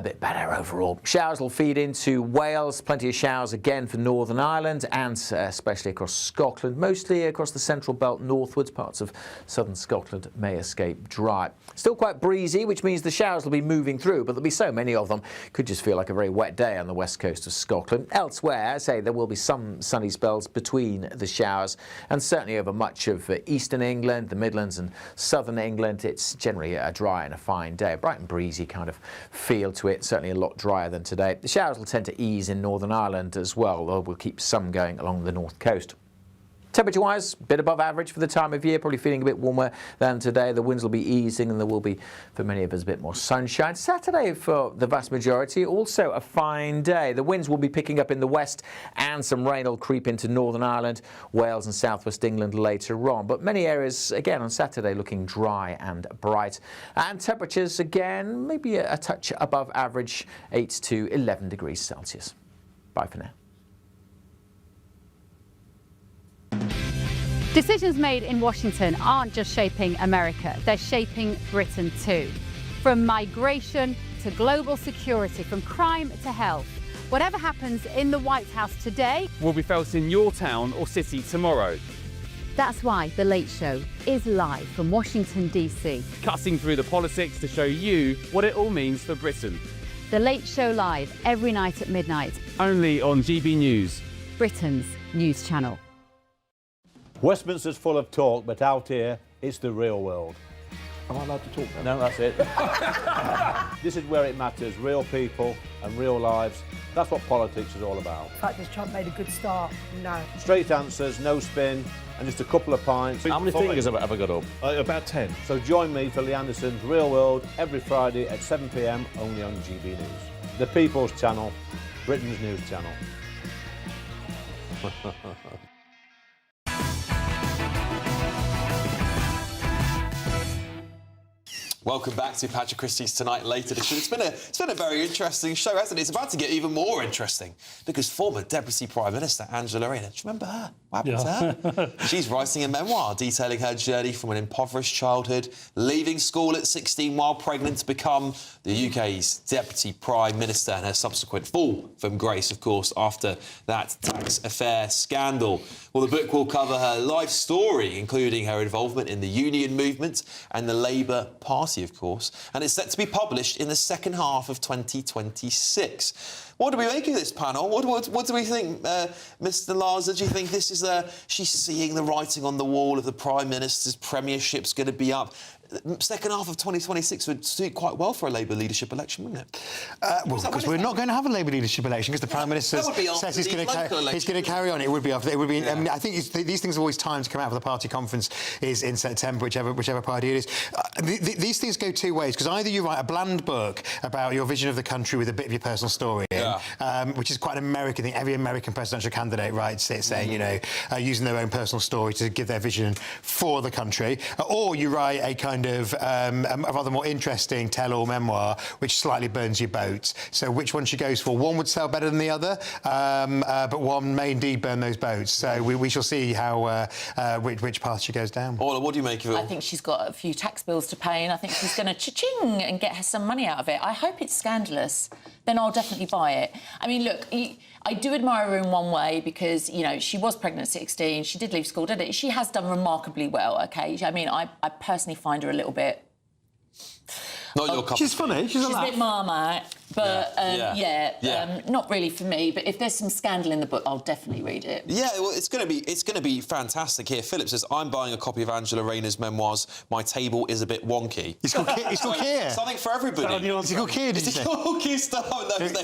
bit better overall. Showers will feed into Wales, plenty of showers again for Northern Ireland and especially across Scotland. Mostly across the central belt northwards, parts of southern Scotland may escape dry. Still quite breezy, which means the showers will be moving through, but there'll be so many of them, could just feel like a very wet day on the west coast of Scotland. Elsewhere, I say there will be some sunny spells between the showers, and certainly over much of eastern England, the Midlands and southern England, it's generally a dry and a fine day. A bright and breezy kind of feel to it, certainly a lot drier than today. The showers will tend to ease in Northern Ireland as well, though we'll keep some going along the north coast. Temperature-wise, a bit above average for the time of year, probably feeling a bit warmer than today. The winds will be easing and there will be, for many of us, a bit more sunshine. Saturday, for the vast majority, also a fine day. The winds will be picking up in the west and some rain will creep into Northern Ireland, Wales and southwest England later on. But many areas, again, on Saturday looking dry and bright. And temperatures, again, maybe a touch above average, 8 to 11 degrees Celsius. Bye for now. Decisions made in Washington aren't just shaping America, they're shaping Britain too. From migration to global security, from crime to health. Whatever happens in the White House today will be felt in your town or city tomorrow. That's why The Late Show is live from Washington, D.C. Cutting through the politics to show you what it all means for Britain. The Late Show live every night at midnight. Only on GB News, Britain's news channel. Westminster's full of talk, but out here, it's the real world. Am I allowed to talk now? No, that's it. This is where it matters, real people and real lives. That's what politics is all about. The fact that Trump made a good start, no. Straight answers, no spin, and just a couple of pints. How many fingers have I got up? About 10. So join me for Lee Anderson's Real World every Friday at 7 p.m. only on GB News. The People's Channel, Britain's news channel. Welcome back to Patrick Christys Tonight Late Edition. It's been a very interesting show, hasn't it? It's about to get even more interesting because former Deputy Prime Minister Angela Rayner, do you remember her? What happened to her? She's writing a memoir detailing her journey from an impoverished childhood, leaving school at 16 while pregnant to become the UK's Deputy Prime Minister, and her subsequent fall from grace, of course, after that tax affair scandal. Well, the book will cover her life story, including her involvement in the union movement and the Labour Party, of course, and it's set to be published in the second half of 2026. What do we make of this panel? What do we think, Mr. Larser? Do you think this is she's seeing the writing on the wall of the Prime Minister's premiership's going to be up? Second half of 2026 would suit quite well for a Labour leadership election, wouldn't it? Well, because we're not going to have a Labour leadership election because the Prime Minister says he's going to carry on. It would be after. It would be. Yeah. I mean, I think these things are always timed to come out for the party conference is in September, whichever party it is. These things go two ways because either you write a bland book about your vision of the country with a bit of your personal story in, which is quite an American thing. Every American presidential candidate writes it, saying using their own personal story to give their vision for the country, or you write a kind of a rather more interesting tell-all memoir, which slightly burns your boats. So which one she goes for? One would sell better than the other, but one may indeed burn those boats. So we shall see how which path she goes down. Orla, what do you make of it? I think she's got a few tax bills to pay, and I think she's going to cha-ching and get her some money out of it. I hope it's scandalous. Then I'll definitely buy it. I mean, look, I do admire her in one way because, she was pregnant at 16. She did leave school, didn't it? She has done remarkably well, OK? I mean, I personally find her a little bit... Not your cup. She's funny. She's a bit Marmite, but not really for me. But if there's some scandal in the book, I'll definitely read it. Yeah, well, it's going to be fantastic here. Philip says, I'm buying a copy of Angela Rayner's memoirs. My table is a bit wonky. He's called Keir. Something for everybody. Is he called Keir, did you say? Keir Starmer. No,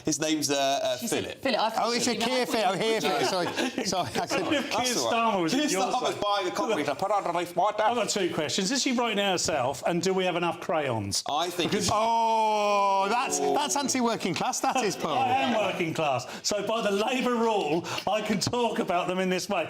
his name's Philip. Philip, it's a Keir Philip. Oh, here, Philip. Sorry. Keir Starmer was Keir Starmer's buying a copy to put underneath my desk. I've got two questions. Is she writing it herself, and do we have enough crayons? I think... that's anti-working class, that is, Paul. I am working class, so by the Labour rule, I can talk about them in this way.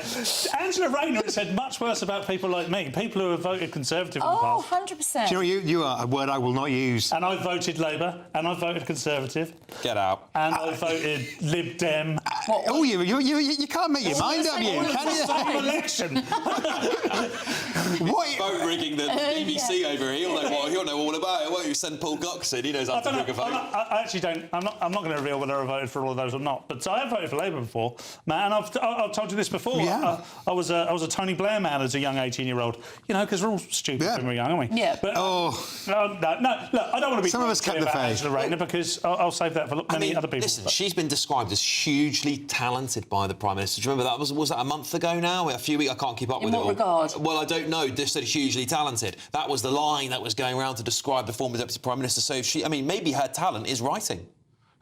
Angela Rayner has said much worse about people like me, people who have voted Conservative in the past. 100%. Do you know, you are a word I will not use. And I've voted Labour, and I've voted Conservative. Get out. And I've voted Lib Dem. You can't make your mind up, you, can you? Same election. Vote rigging the BBC over here. He'll know all about it, won't you? Send Paul Coxon, he knows how to rig a vote. I actually don't. I'm not going to reveal whether I voted for all of those or not. But I have voted for Labour before, Matt, and I've told you this before. Yeah. I was a Tony Blair man as a young 18-year-old. Because we're all stupid when we're young, aren't we? Yeah. But no. Look, I don't want to be. Some of us kept the faith. Angela Rayner because I'll save that for many other people. Listen, she's been described as hugely talented by the Prime Minister. Do you remember that was that a month ago now? A few weeks. I can't keep up with it all. In what regard? Well, I don't know. Just said hugely talented. That was the line that was going around to describe the former Deputy Prime Minister. So maybe her talent is writing.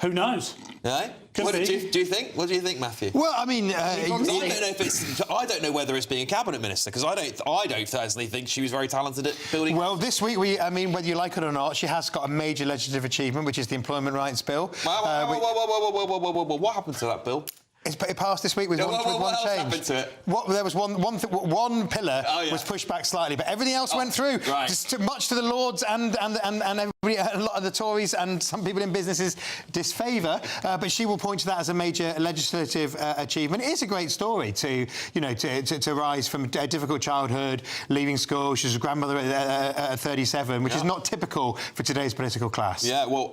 Who knows? Yeah? Do you think? What do you think, Matthew? Well, I mean, I don't know whether it's being a cabinet minister because I don't personally think she was very talented at building. Well, this week whether you like it or not, she has got a major legislative achievement, which is the Employment Rights Bill. Whoa! What happened to that bill? It passed this week with one change. What else happened to it? There was one pillar was pushed back slightly, but everything else went through. Right. Just much to the Lords and everybody, a lot of the Tories and some people in businesses' disfavour. But she will point to that as a major legislative achievement. It is a great story to rise from a difficult childhood, leaving school. She was a grandmother at 37, which is not typical for today's political class. Yeah, well,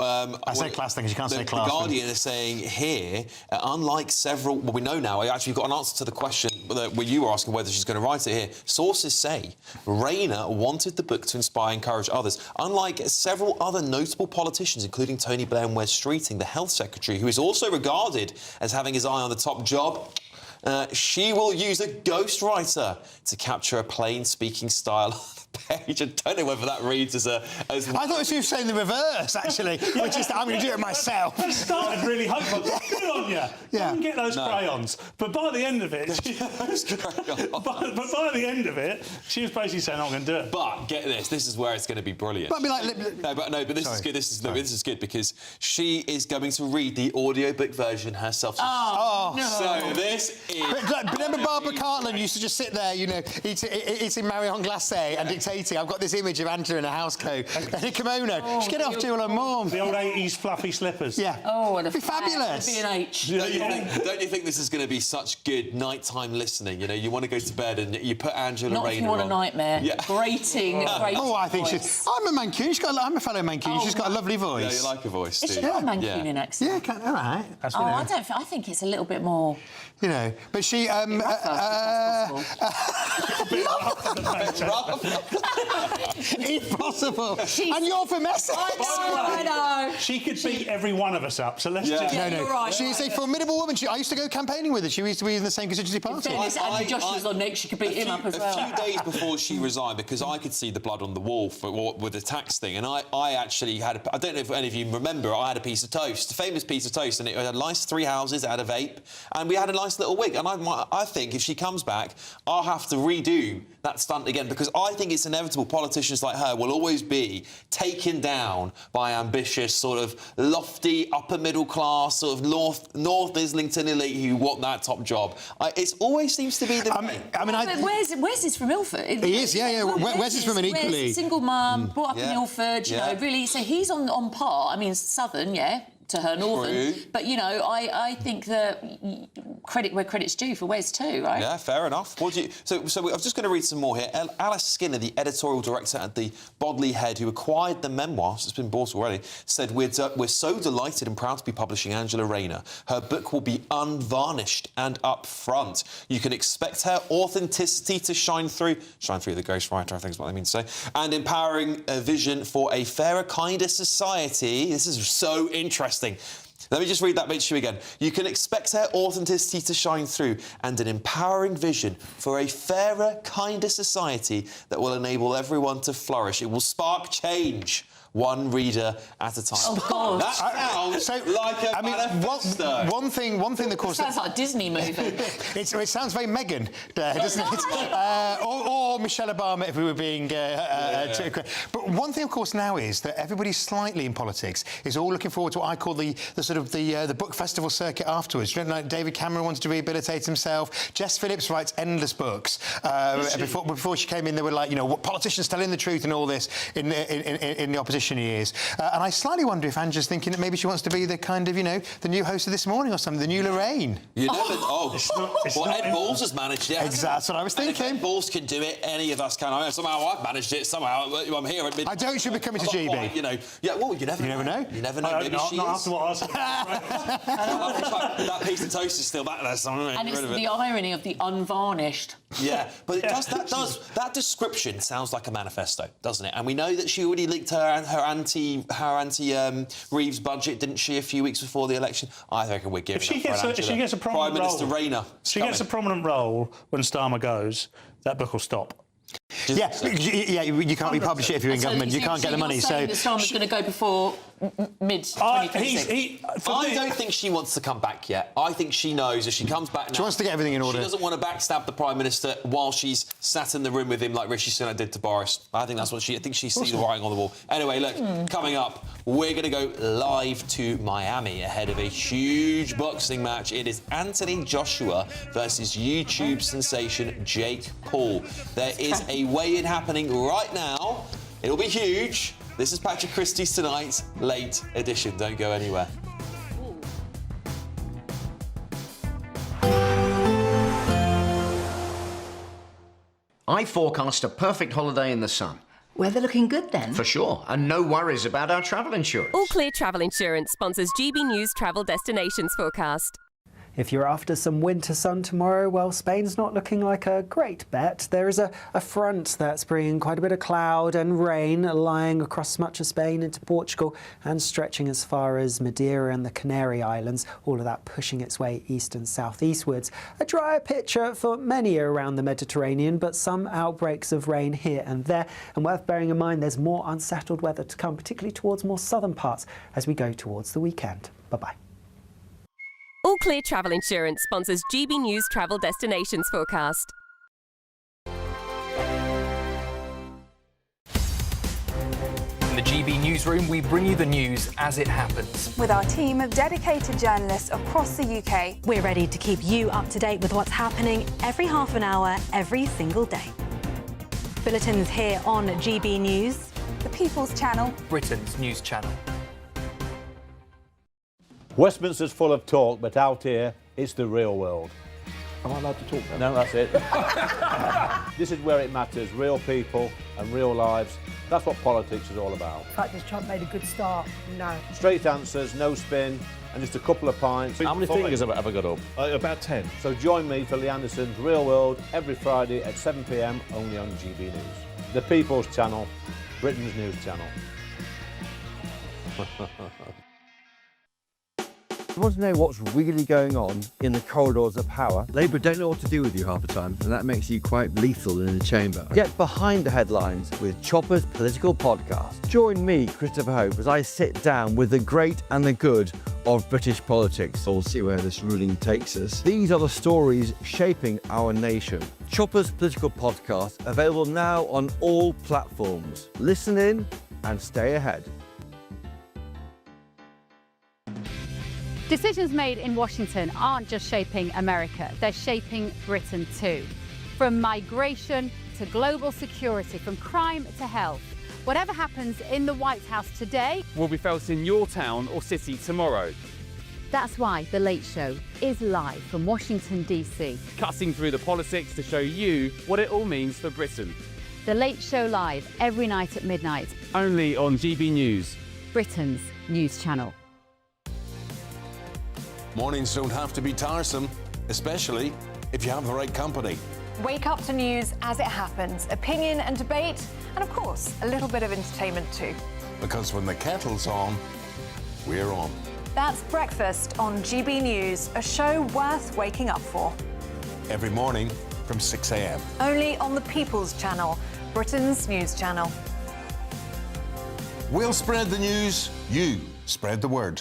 I say class things. You can't say class. The Guardian is saying here, unlike several. Well, we know now. Actually, we've got an answer to the question where you were asking whether she's going to write it here. Sources say Rayner wanted the book to inspire and encourage others. Unlike several other notable politicians, including Tony Blair and Wes Streeting, the Health Secretary, who is also regarded as having his eye on the top job, she will use a ghostwriter to capture a plain speaking style page. I don't know whether that reads as a... I thought she was saying the reverse, actually, which is that I'm going to do it myself. That started really hopeful. Good on you. Yeah. Go and get those crayons. But by the end of it... but by the end of it, she was basically saying, I'm going to do it. But get this is where it's going to be brilliant. But I mean, but this is good. This is good because she is going to read the audiobook version herself. Oh, no. So this is... But remember Barbara Cartland used to just sit there, you know, eating Marion Glacé and dictating. I've got this image of Angela in a house coat and a kimono. Just get it off to her mum. The old 80s fluffy slippers. Yeah. Oh, and it'd be fabulous. B&H. Don't you think this is going to be such good nighttime listening? You know, you want to go to bed and you put Angela Rayner on. Not if you want a nightmare. Yeah. Grating I think voice. I'm a Mancunian. I'm a fellow Mancunian. She's got a lovely voice. Yeah, you like her voice, Has she got a Mancunian accent? Yeah, all right. I think it's a little bit more... You know, but she... If possible. And you're from Essex. I know. She could beat every one of us up, so let's just... No. Right. She's a formidable woman. I used to go campaigning with her. She used to be in the same constituency party. And Josh was on next, she could beat him up as well. A few days before she resigned, because I could see the blood on the wall with the tax thing, and I actually had I don't know if any of you remember, I had a piece of toast, a famous piece of toast, and it had nice 3 houses, it had a vape, and we had a nice little wig. And I think if she comes back, I'll have to redo that stunt again, because I think it's inevitable. Politicians like her will always be taken down by ambitious, sort of lofty, upper middle class, sort of North Islington elite who want that top job. It always seems to be the... Wes is from Ilford. He is, yeah. Wes is from an equally... Single mum, brought up in Ilford, you know, really. So he's on par. I mean, southern, to her northern. True. But, you know, I think that credit where credit's due for Wes too, right? Yeah, fair enough. So I'm just going to read some more here. Alice Skinner, the editorial director at the Bodley Head, who acquired the Memoir, so it's been bought already, said, we're so delighted and proud to be publishing Angela Rayner. Her book will be unvarnished and upfront. You can expect her authenticity to shine through the ghostwriter, I think is what I mean to say, and empowering a vision for a fairer, kinder society. This is so interesting. Let me just read that bit to you again. You can expect her authenticity to shine through and an empowering vision for a fairer, kinder society that will enable everyone to flourish. It will spark change, one reader at a time. Oh, God. That sounds like a manifesto. One thing, of course... Sounds like a Disney movie. It sounds very Meghan, doesn't it? Or Michelle Obama, if we were being... But one thing, of course, now is that everybody slightly in politics is all looking forward to what I call the book festival circuit afterwards. You know, like David Cameron wanted to rehabilitate himself. Jess Phillips writes endless books. Before she came in, they were like, you know, politicians telling the truth and all this in the opposition years. And I slightly wonder if Angela's thinking that maybe she wants to be the kind of, you know, the new host of This Morning or something, the new Lorraine. You never... Ed Balls has managed it. Exactly, that's what I was thinking. Ed Balls can do it, any of us can. I mean, somehow I've managed it, somehow I'm here. I don't should be coming to GB. Quite, you know, you never know. You never know. Maybe she is. After what I said. That piece of toast is still back there somewhere. And it's the irony of the unvarnished. Yeah, but that description sounds like a manifesto, doesn't it? And we know that she already leaked her anti Reeves budget, didn't she, a few weeks before the election? I reckon we're giving. If she gets a prominent Prime Minister role, Rayner. She gets a prominent role when Starmer goes, that book will stop. You can't republish it if you're in government. You can't get the money. So Starmer's going to go before mid-2026. I don't think she wants to come back yet. I think she knows if she comes back now... She wants to get everything in order. She doesn't want to backstab the Prime Minister while she's sat in the room with him like Rishi Sunak did to Boris. I think that's what I think she sees the writing on the wall. Anyway, look, coming up, we're going to go live to Miami ahead of a huge boxing match. It is Anthony Joshua versus YouTube sensation Jake Paul. There is a weigh-in happening right now. It'll be huge. This is Patrick Christys Tonight, late edition. Don't go anywhere. I forecast a perfect holiday in the sun. Weather looking good then? For sure, and no worries about our travel insurance. All Clear Travel Insurance sponsors GB News Travel Destinations Forecast. If you're after some winter sun tomorrow, well, Spain's not looking like a great bet. There is a front that's bringing quite a bit of cloud and rain lying across much of Spain into Portugal and stretching as far as Madeira and the Canary Islands, all of that pushing its way east and southeastwards. A drier picture for many around the Mediterranean, but some outbreaks of rain here and there. And worth bearing in mind, there's more unsettled weather to come, particularly towards more southern parts as we go towards the weekend. Bye-bye. All Clear Travel Insurance sponsors GB News Travel Destinations Forecast. In the GB Newsroom, we bring you the news as it happens. With our team of dedicated journalists across the UK, we're ready to keep you up to date with what's happening every half an hour, every single day. Bulletins here on GB News, the People's Channel, Britain's news channel. Westminster's full of talk, but out here, it's the real world. Am I allowed to talk now? No, that's it. This is where it matters, real people and real lives. That's what politics is all about. In fact, has Trump made a good start? No. Straight answers, no spin, and just a couple of pints. How many fingers have I ever got up? About 10. So join me for Lee Anderson's Real World every Friday at 7 p.m. only on GB News. The People's Channel, Britain's news channel. You want to know what's really going on in the corridors of power? Labour don't know what to do with you half the time, and that makes you quite lethal in the chamber. Get behind the headlines with Chopper's political podcast. Join me, Christopher Hope, as I sit down with the great and the good of British politics. We'll see where this ruling takes us. These are the stories shaping our nation. Chopper's political podcast, available now on all platforms. Listen in and stay ahead. Decisions made in Washington aren't just shaping America, they're shaping Britain too. From migration to global security, from crime to health. Whatever happens in the White House today will be felt in your town or city tomorrow. That's why The Late Show is live from Washington, DC. Cutting through the politics to show you what it all means for Britain. The Late Show live every night at midnight. Only on GB News, Britain's news channel. Mornings don't have to be tiresome, especially if you have the right company. Wake up to news as it happens, opinion and debate, and of course, a little bit of entertainment too. Because when the kettle's on, we're on. That's Breakfast on GB News, a show worth waking up for. Every morning from 6 a.m. Only on the People's Channel, Britain's news channel. We'll spread the news, you spread the word.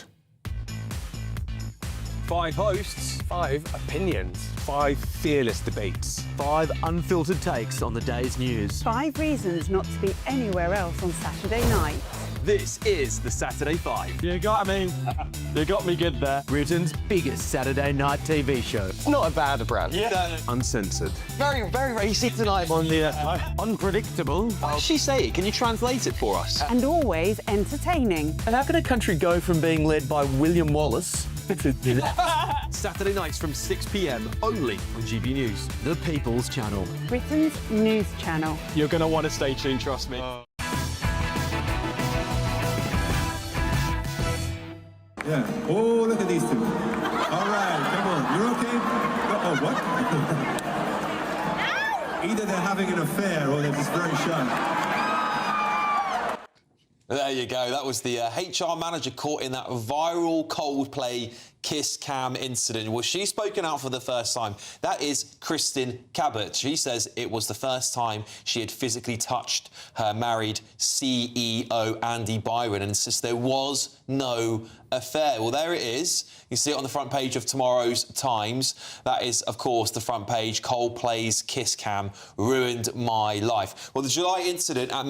5 hosts, 5 opinions, 5 fearless debates, 5 unfiltered takes on the day's news. 5 reasons not to be anywhere else on Saturday night. This is the Saturday 5. You got me good there. Britain's biggest Saturday night TV show. It's not a bad brand. Yeah. Uncensored. Very, very racy tonight. On the unpredictable. What does she say? Can you translate it for us? And always entertaining. And how can a country go from being led by William Wallace Saturday nights from 6 p.m. only on GB News, the People's Channel. Britain's news channel. You're going to want to stay tuned, trust me. Yeah. Oh, look at these two. All right, come on. You're okay? Oh, what? Either they're having an affair or they're just very shy. There you go. That was the HR manager caught in that viral Coldplay kiss cam incident. Well, she's spoken out for the first time. That is Kristen Cabot. She says it was the first time she had physically touched her married CEO, Andy Byron, and insists there was no affair. Well, there it is. You see it on the front page of tomorrow's Times. That is, of course, the front page. Coldplay's kiss cam ruined my life. Well, the July incident at the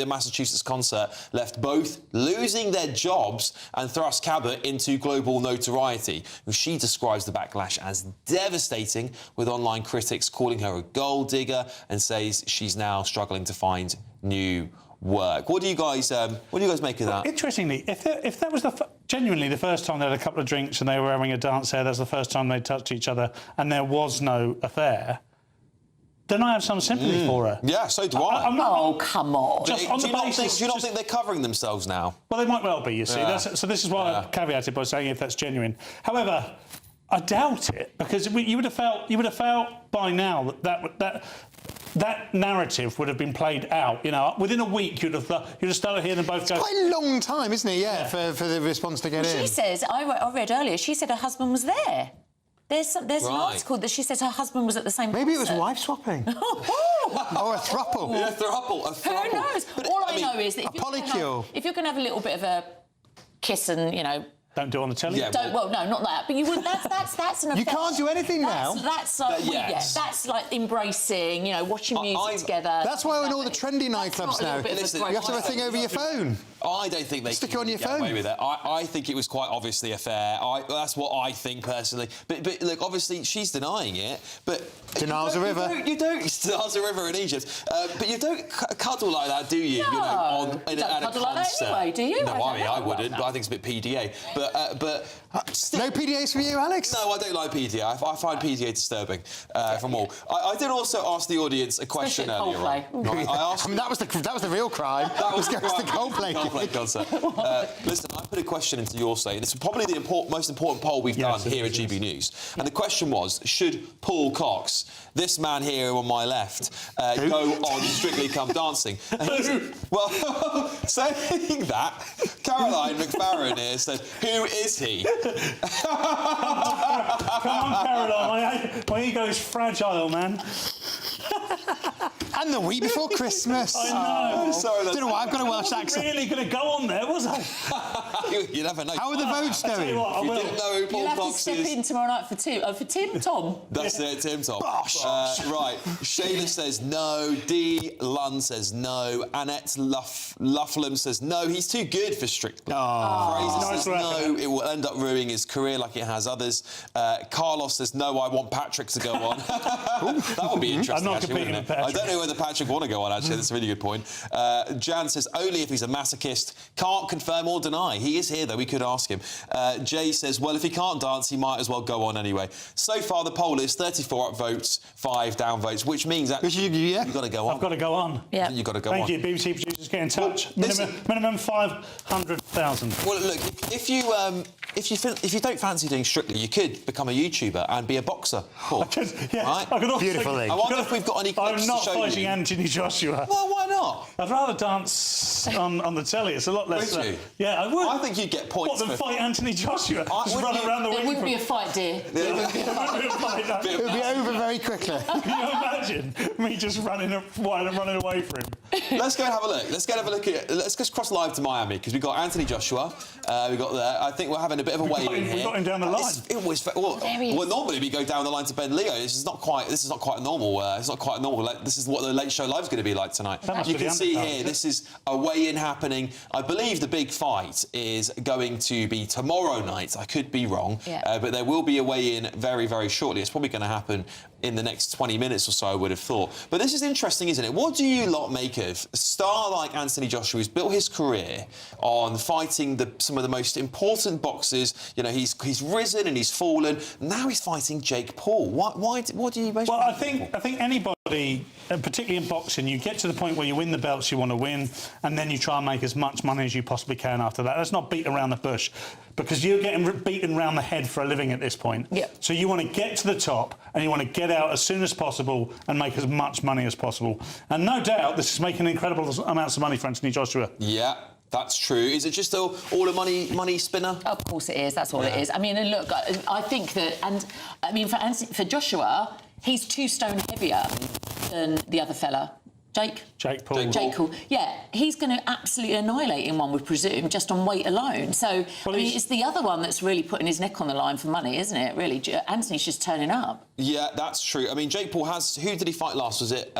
Massachusetts concert left both losing their jobs and thrust Cabot into global notoriety. She describes the backlash as devastating, with online critics calling her a gold digger, and says she's now struggling to find new work. What do you guys make of that? Interestingly, if that was genuinely the first time they had a couple of drinks and they were having a dance there, that's the first time they touched each other and there was no affair, then I have some sympathy for her. Yeah, so do I. Oh, come on. Do you not think they're covering themselves now? Well, they might well be, you see. Yeah. So this is why I caveated by saying if that's genuine. However, I doubt it, because you would have felt by now that narrative would have been played out. You know, within a week you'd have started hearing them both go. It's quite a long time, isn't it? Yeah, for the response to get in. She says, I read earlier, she said her husband was there. There's an article that she says her husband was at the same. Maybe it was wife swapping. Or a throuple. Yeah, a throuple. Who knows? But, All I know is that if you're going to have a little bit of a kiss and, you know. Don't do it on the telly. Yeah, well, no, not that. But you would. That's an. You can't do anything now. That's like that's like embracing. You know, watching music together. That's why in all the trendy nightclubs now, you have to have a thing over your phone. I don't think they stick it on your phone. Away with it. I think it was quite obviously a affair. That's what I think personally. But look, obviously she's denying it. But denial's a river. You don't. Denial's a river in Egypt. But you don't cuddle like that, do you? No. You know, you don't cuddle like that anyway, do you? No, I mean I wouldn't. But I think it's a bit PDA. But no PDAs for you, Alex? No, I don't like PDA. I find PDA disturbing from all. I did also ask the audience a question earlier on. I mean, that was the real crime. That was the Coldplay concert. Listen, I put a question into your site. It's probably the most important poll we've done here at GB News. And the question was, should Paul Cox, this man here on my left, go on Strictly Come Dancing? Well, saying that, Caroline McFarren here said, who is he? Come on, Caroline. My ego is fragile, man. And the week before Christmas. I know. Sorry, don't know why I've got a Welsh accent. Really going to go on there, was I? You never know. How are the votes going? You didn't know who Paul You'll have Cox to step in tomorrow night for Tim. That's it, Tim Tom. Right. Shayla says no. Dee Lunn says no. Annette Lufflam says no. He's too good for Strictly. Fraser says no. It will end up ruining his career like it has others. Carlos says no. I want Patrick to go on. That would be interesting. I'm not competing with Patrick. I don't know whether Patrick want to go on, actually. That's a really good point. Jan says only if he's a masochist. Can't confirm or deny. He is here, though. We could ask him. Jay says, well, if he can't dance, he might as well go on anyway. So far, the poll is 34 up votes, 5 down votes, which means that you've got to go on. I've got to go on. Yeah. You've got to go on. Thank you, BBC producers. Get in touch. Minimum 500,000. Well, look, if you don't fancy doing Strictly, you could become a YouTuber and be a boxer. Cool. Right? Beautiful thing. I wonder if we've got any clips I'm not to show fighting you. Anthony Joshua. Well, why not? I'd rather dance on the telly. It's a lot less. Would you? Yeah, I would. I think you'd get points. What, than fight Anthony Joshua? Just run around the ring. It wouldn't be a fight, dear. It would be over very quickly. Can you imagine me just running away from him? Let's go and have a look. Let's just cross live to Miami because we've got Anthony Joshua. We got there. I think we're having a bit of a weigh-in here. We got him down the line. Well, normally we go down the line to Ben Leo. This is not quite normal. It's not quite normal. This is what the Late Show Live's going to be like tonight. You can see here, this is a weigh-in happening. I believe the big fight is going to be tomorrow night. I could be wrong, but there will be a weigh-in very, very shortly. It's probably going to happen in the next 20 minutes or so, I would have thought. But this is interesting, isn't it? What do you lot make of a star like Anthony Joshua, who's built his career on fighting some of the most important boxers? You know, he's risen and he's fallen. Now he's fighting Jake Paul. What do you most? Well, I think anybody, particularly in boxing, you get to the point where you win the belts you want to win, and then you try and make as much money as you possibly can after that. Let's not beat around the bush, because you're getting beaten around the head for a living at this point. Yep. So you want to get to the top, and you want to get out as soon as possible and make as much money as possible. And no doubt, this is making incredible amounts of money for Anthony Joshua. Yeah. That's true. Is it just all a money spinner? Of course it is. That's all it is. I mean, and look, I think that, and I mean, for Joshua, he's 2 stone heavier than the other fella. Jake Paul. Yeah, he's going to absolutely annihilate him, one would presume, just on weight alone. So, I mean, it's the other one that's really putting his neck on the line for money, isn't it, really? Anthony's just turning up. Yeah, that's true. I mean, Jake Paul has... Who did he fight last? Was it...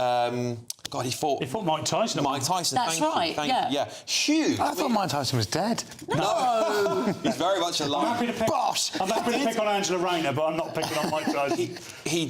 God, he fought Mike Tyson. Mike Tyson, That's right, thank you. Yeah, huge. I thought Mike Tyson was dead. No. He's very much alive. I'm happy to pick on Angela Rayner, but I'm not picking on Mike Tyson. He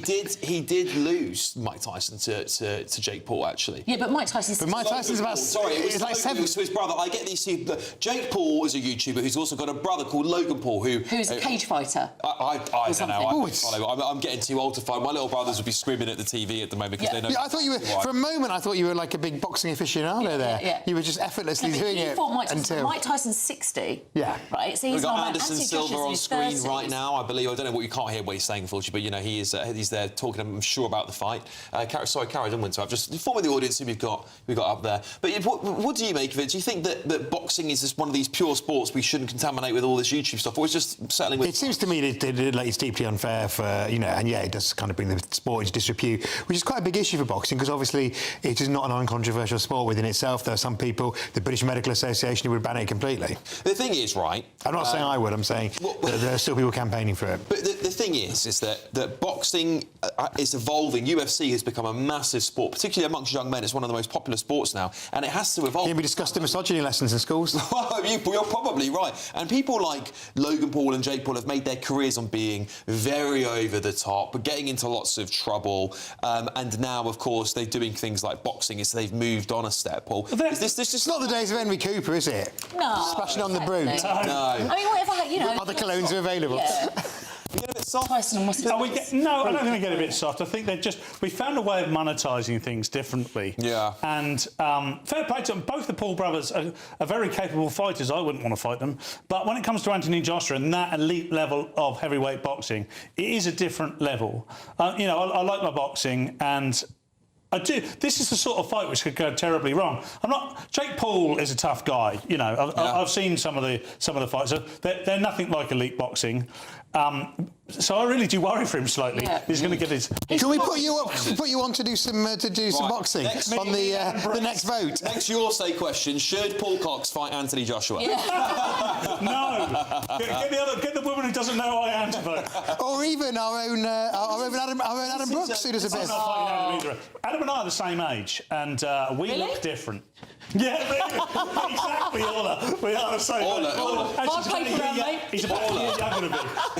did lose Mike Tyson to Jake Paul, actually. Yeah, but Mike Tyson's... But Mike Tyson's about... Sorry, it was like 7. To his brother. I get these two... Jake Paul is a YouTuber who's also got a brother called Logan Paul, who's a cage fighter. I don't know. I'm getting too old to fight. My little brothers would be screaming at the TV at the moment because they know... Yeah, I thought you were... For a moment, moment, I thought you were like a big boxing aficionado there. Yeah. You were just effortlessly doing it Mike Tyson's 60. Yeah. Right. So We've he's got not Anderson Anthony Silva Joshua's in on his screen 30s. right now, I believe. I don't know what you can't hear what he's saying, unfortunately, but you know he's there talking, I'm sure, about the fight. Sorry, Cara, I didn't want to. I've just informed the audience who we've got up there. But what do you make of it? Do you think that boxing is just one of these pure sports we shouldn't contaminate with all this YouTube stuff, or it's just settling with? It seems to me that like, it's deeply unfair for and yeah, it does kind of bring the sport into disrepute, which is quite a big issue for boxing because obviously it is not an uncontroversial sport within itself. There are some people, the British Medical Association, who would ban it completely. The thing is, right? I'm not saying I would. I'm saying that there are still people campaigning for it. But the thing is that boxing is evolving. UFC has become a massive sport, particularly amongst young men. It's one of the most popular sports now, and it has to evolve. Can we discuss the misogyny lessons in schools? You're probably right. And people like Logan Paul and Jake Paul have made their careers on being very over the top, getting into lots of trouble, and now, of course, they're doing things like boxing. So they've moved on a step, Paul. It's not the days of Henry Cooper, is it? No. Splashing on the brute. No. I mean, whatever, Other colognes are available. Yeah. We get a bit soft. No, I don't think we get a bit soft. I think we found a way of monetising things differently. Yeah. And fair play to them. Both the Paul brothers are very capable fighters. I wouldn't want to fight them. But when it comes to Anthony Joshua and that elite level of heavyweight boxing, it is a different level. I like my boxing, and I do. This is the sort of fight which could go terribly wrong. Jake Paul is a tough guy. I've seen some of the fights. They're nothing like elite boxing. So I really do worry for him slightly. Yeah. He's going to get his. Can we put you on to do some boxing on the next vote? Next, your say question: should Paul Cox fight Anthony Joshua? Yeah. No. Get the woman who doesn't know who I am to vote. Or even our own Adam Brooks, who does a bit. Adam and I are the same age, and we look different. Yeah, exactly, Orla. We are the same. He's about 2 years younger than me.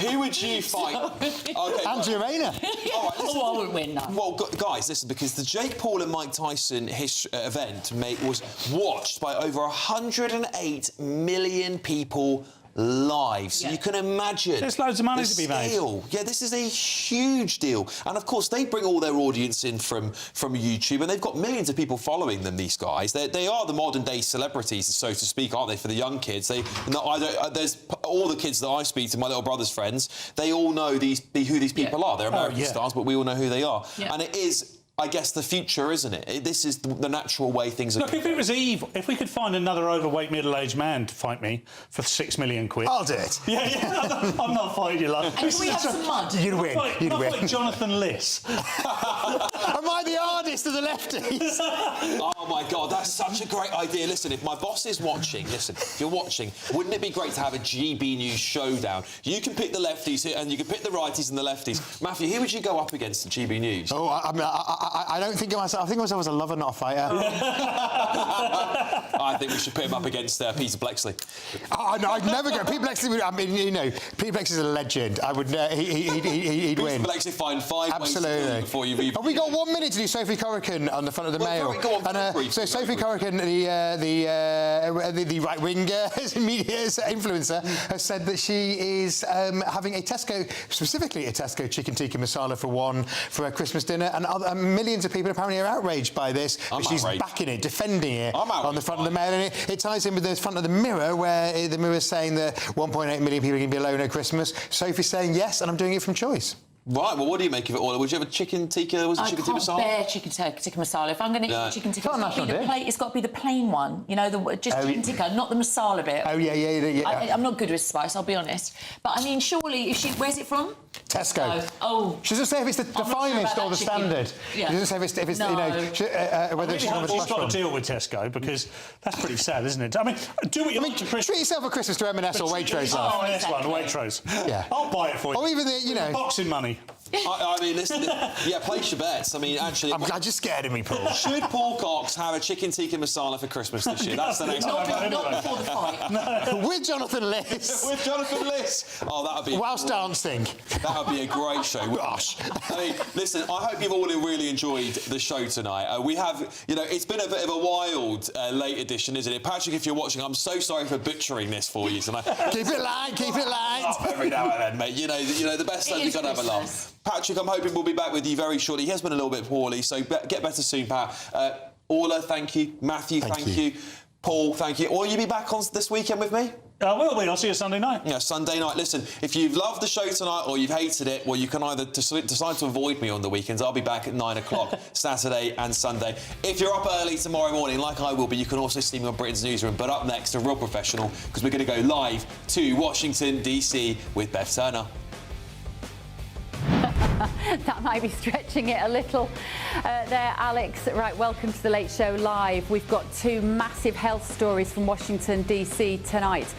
Who would you fight? Okay, Angela Rayner. All right, I wouldn't win that. Well, guys, listen, because the Jake Paul and Mike Tyson event was watched by over 108 million people live. So you can imagine. There's loads of money to be made. Yeah, this is a huge deal. And of course, they bring all their audience in from YouTube, and they've got millions of people following them, these guys. They are the modern day celebrities, so to speak, aren't they, for the young kids? There's all the kids that I speak to, my little brother's friends, they all know who these people are. They're American stars, but we all know who they are. Yeah. And it is, I guess, the future, isn't it? This is the natural way things are. Look, if it was evil, if we could find another overweight middle-aged man to fight me for £6 million, I'll do it. Yeah. I'm not fighting you, love. And can we have some mud? You'd win. You'd win. Like Jonathan Liss. Am I the hardest of the lefties? Oh my God, that's such a great idea. Listen, if my boss is watching, if you're watching, wouldn't it be great to have a GB News showdown? You can pick the lefties and you can pick the righties and the lefties. Matthew, who would you go up against in GB News? Oh, I don't think of myself. I think of myself as a lover, not a fighter. I think we should put him up against Peter Bleksley. Oh no, I'd never go. Peter Bleksley. I mean, Peter Bleksley's a legend. I would. He'd win. Peter Bleksley find 5 ways to kill him before you've even. Have we got 1 minute to do Sophie Corrigan on the front of the Mail? Go on, so Sophie Corrigan, the right-wing media influencer, has said that she is having specifically a Tesco chicken tikka masala for her Christmas dinner, and millions of people apparently are outraged by this. But she's backing it, defending it on the front of the Mail, and it ties in with the front of the Mirror, where the Mirror is saying that 1.8 million people are going to be alone at Christmas. Sophie's saying yes, and I'm doing it from choice. Right, well, what do you make of it all? Would you have a chicken tikka? Was it chicken tikka masala? I can't bear chicken tikka masala. If I'm going to eat chicken tikka, it's got to be the plain one. Chicken tikka, not the masala bit. Oh, yeah. I'm not good with spice, I'll be honest. But, I mean, surely, where's it from? Tesco. Oh. She doesn't say if it's the finest or the standard. Yeah. She doesn't say if it's whether she's got to deal with Tesco, because that's pretty sad, isn't it? I mean, treat yourself at Christmas to M&S or Waitrose. Oh, M&S one, Waitrose. Yeah. I'll buy it for you. Or even boxing money. I mean, listen, place your bets. I mean, actually... I'm glad you're scared of me, Paul. Should Paul Cox have a chicken tikka masala for Christmas this year? That's the next one. Not before the fight. No. With Jonathan Liss. With Jonathan Liss. Oh, that would be... Whilst dancing. That would be a great show. Gosh. I mean, listen, I hope you've all really enjoyed the show tonight. We have, it's been a bit of a wild late edition, isn't it? Patrick, if you're watching, I'm so sorry for butchering this for you tonight. Keep it light, keep it light. Oh, every now and then, mate. The best stuff, you've got to have a laugh. Patrick, I'm hoping we'll be back with you very shortly. He has been a little bit poorly, so get better soon, Pat. Orla, thank you. Matthew, thank you. Paul, thank you. Will you be back on this weekend with me? I will be. I'll see you Sunday night. Yeah, Sunday night. Listen, if you've loved the show tonight or you've hated it, well, you can either decide to avoid me on the weekends. I'll be back at 9 o'clock Saturday and Sunday. If you're up early tomorrow morning, like I will be, you can also see me on Britain's Newsroom. But up next, a real professional, because we're going to go live to Washington, D.C. with Bev Turner. That might be stretching it a little there, Alex. Right, welcome to The Late Show Live. We've got two massive health stories from Washington, D.C. tonight,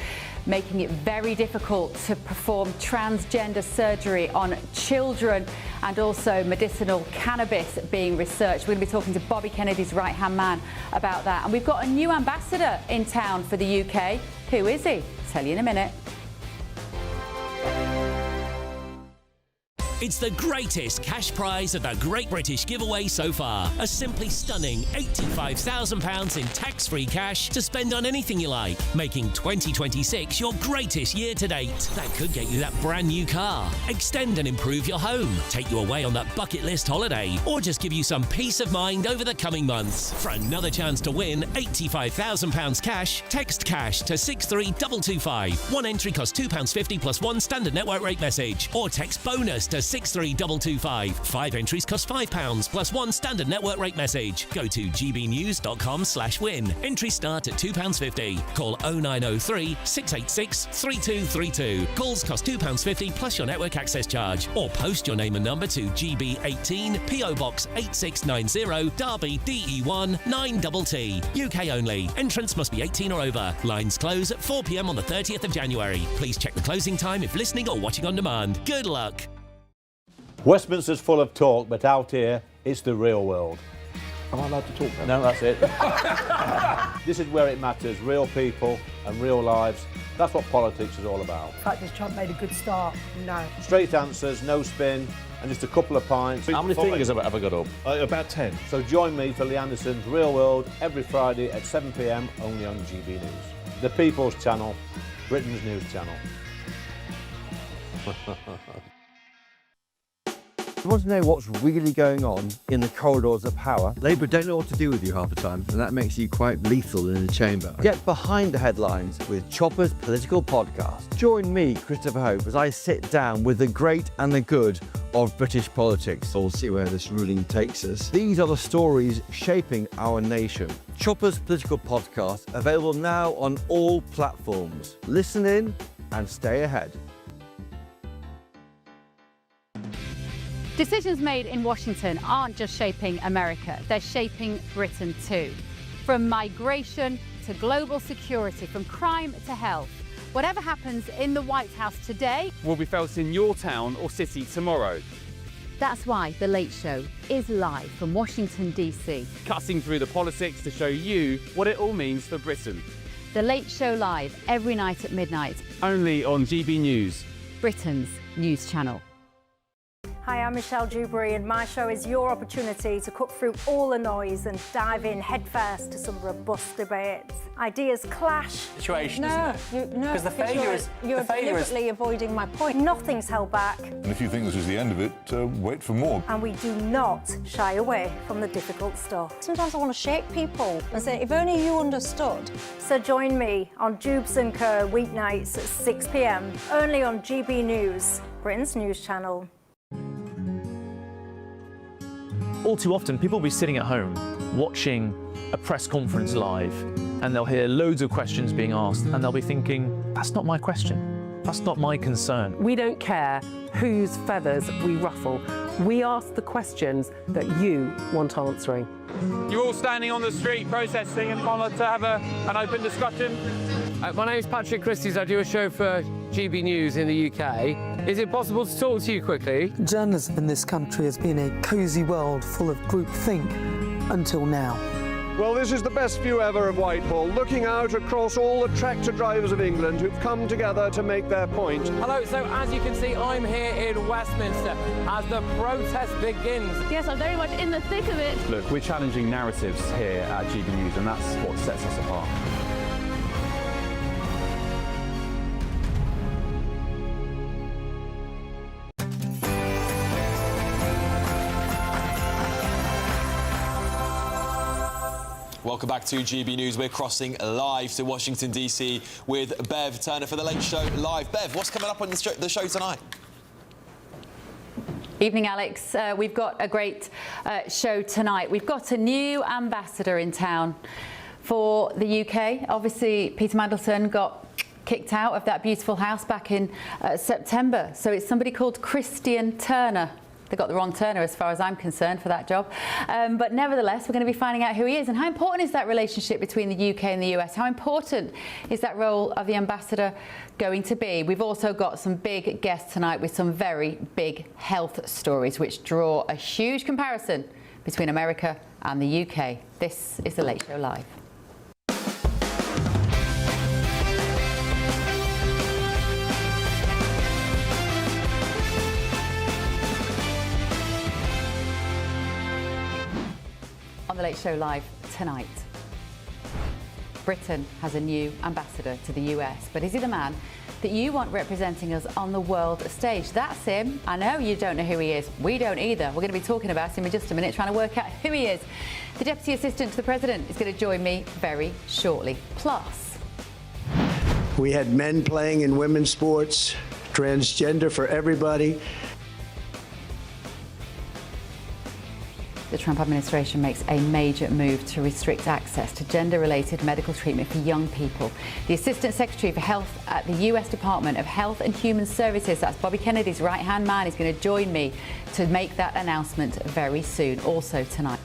making it very difficult to perform transgender surgery on children, and also medicinal cannabis being researched. We're going to be talking to Bobby Kennedy's right-hand man about that. And we've got a new ambassador in town for the UK. Who is he? I'll tell you in a minute. It's the greatest cash prize of the Great British Giveaway so far. A simply stunning £85,000 in tax-free cash to spend on anything you like, making 2026 your greatest year to date. That could get you that brand new car, extend and improve your home, take you away on that bucket list holiday, or just give you some peace of mind over the coming months. For another chance to win £85,000 cash, text cash to 63225. One entry costs £2.50 plus one standard network rate message, or text bonus to 63225. 5 entries cost £5 plus one standard network rate message. Go to gbnews.com/win. Entries start at £2.50. Call 0903 686 3232. Calls cost £2.50 plus your network access charge. Or post your name and number to GB18 PO Box 8690 Derby DE1 9TT. UK only. Entrance must be 18 or over. Lines close at 4 p.m. on the 30th of January. Please check the closing time if listening or watching on demand. Good luck. Westminster's full of talk, but out here, it's the real world. Am I allowed to talk No, now? that's it. This is where it matters, real people and real lives. That's what politics is all about. The fact has Trump made a good start? No. Straight answers, no spin, and just a couple of pints. How many fingers have I got up? About 10. So join me for Lee Anderson's Real World every Friday at 7 p.m. only on GB News. The People's Channel, Britain's news channel. You want to know what's really going on in the corridors of power? Labour don't know what to do with you half the time, and that makes you quite lethal in the chamber. Get behind the headlines with Chopper's political podcast. Join me, Christopher Hope, as I sit down with the great and the good of British politics. We'll see where this ruling takes us. These are the stories shaping our nation. Chopper's political podcast, available now on all platforms. Listen in and stay ahead. Decisions made in Washington aren't just shaping America, they're shaping Britain too. From migration to global security, from crime to health. Whatever happens in the White House today will be felt in your town or city tomorrow. That's why The Late Show is live from Washington, D.C. Cutting through the politics to show you what it all means for Britain. The Late Show live every night at midnight. Only on GB News, Britain's news channel. Hi, I'm Michelle Dewberry, and my show is your opportunity to cut through all the noise and dive in headfirst to some robust debates. Ideas clash. Situation, No, isn't it? because the failure is you're deliberately avoiding my point. Nothing's held back, And if you think this is the end of it, wait for more. and we do not shy away from the difficult stuff. Sometimes I want to shake people and say, if only you understood. So join me on Jubes & Co. weeknights at 6 p.m. only on GB News, Britain's news channel. All too often, people will be sitting at home watching a press conference live, and they'll hear loads of questions being asked, and they'll be thinking, that's not my question. That's not my concern. We don't care whose feathers we ruffle. We ask the questions that you want answering. You're all standing on the street protesting and want to have an open discussion. My name's Patrick Christys. I do a show for GB News in the UK. Is it possible to talk to you quickly? Journalism in this country has been a cosy world full of groupthink until now. Well, this is the best view ever of Whitehall, looking out across all the tractor drivers of England who've come together to make their point. Hello, so as you can see, I'm here in Westminster as the protest begins. Yes, I'm very much in the thick of it. Look, we're challenging narratives here at GB News, and that's what sets us apart. Welcome back to GB News. We're crossing live to Washington, D.C. with Bev Turner for The Late Show Live. Bev, what's coming up on the show tonight? Evening, Alex. We've got a great show tonight. We've got a new ambassador in town for the UK. Obviously, Peter Mandelson got kicked out of that beautiful house back in September. So it's somebody called Christian Turner. They got the wrong Turner as far as I'm concerned for that job. But nevertheless, we're going to be finding out who he is and how important is that relationship between the UK and the US? How important is that role of the ambassador going to be? We've also got some big guests tonight with some very big health stories which draw a huge comparison between America and the UK. This is The Late Show Live. On The Late Show Live tonight, Britain has a new ambassador to the US, but is he the man that you want representing us on the world stage? That's him. I know you don't know who he is. We don't either. We're going to be talking about him in just a minute, trying to work out who he is. The Deputy Assistant to the President is going to join me very shortly. Plus, we had men playing in women's sports, transgender for everybody. the Trump administration makes a major move to restrict access to gender-related medical treatment for young people. The Assistant Secretary for Health at the US Department of Health and Human Services, that's Bobby Kennedy's right-hand man, is going to join me to make that announcement very soon, also tonight.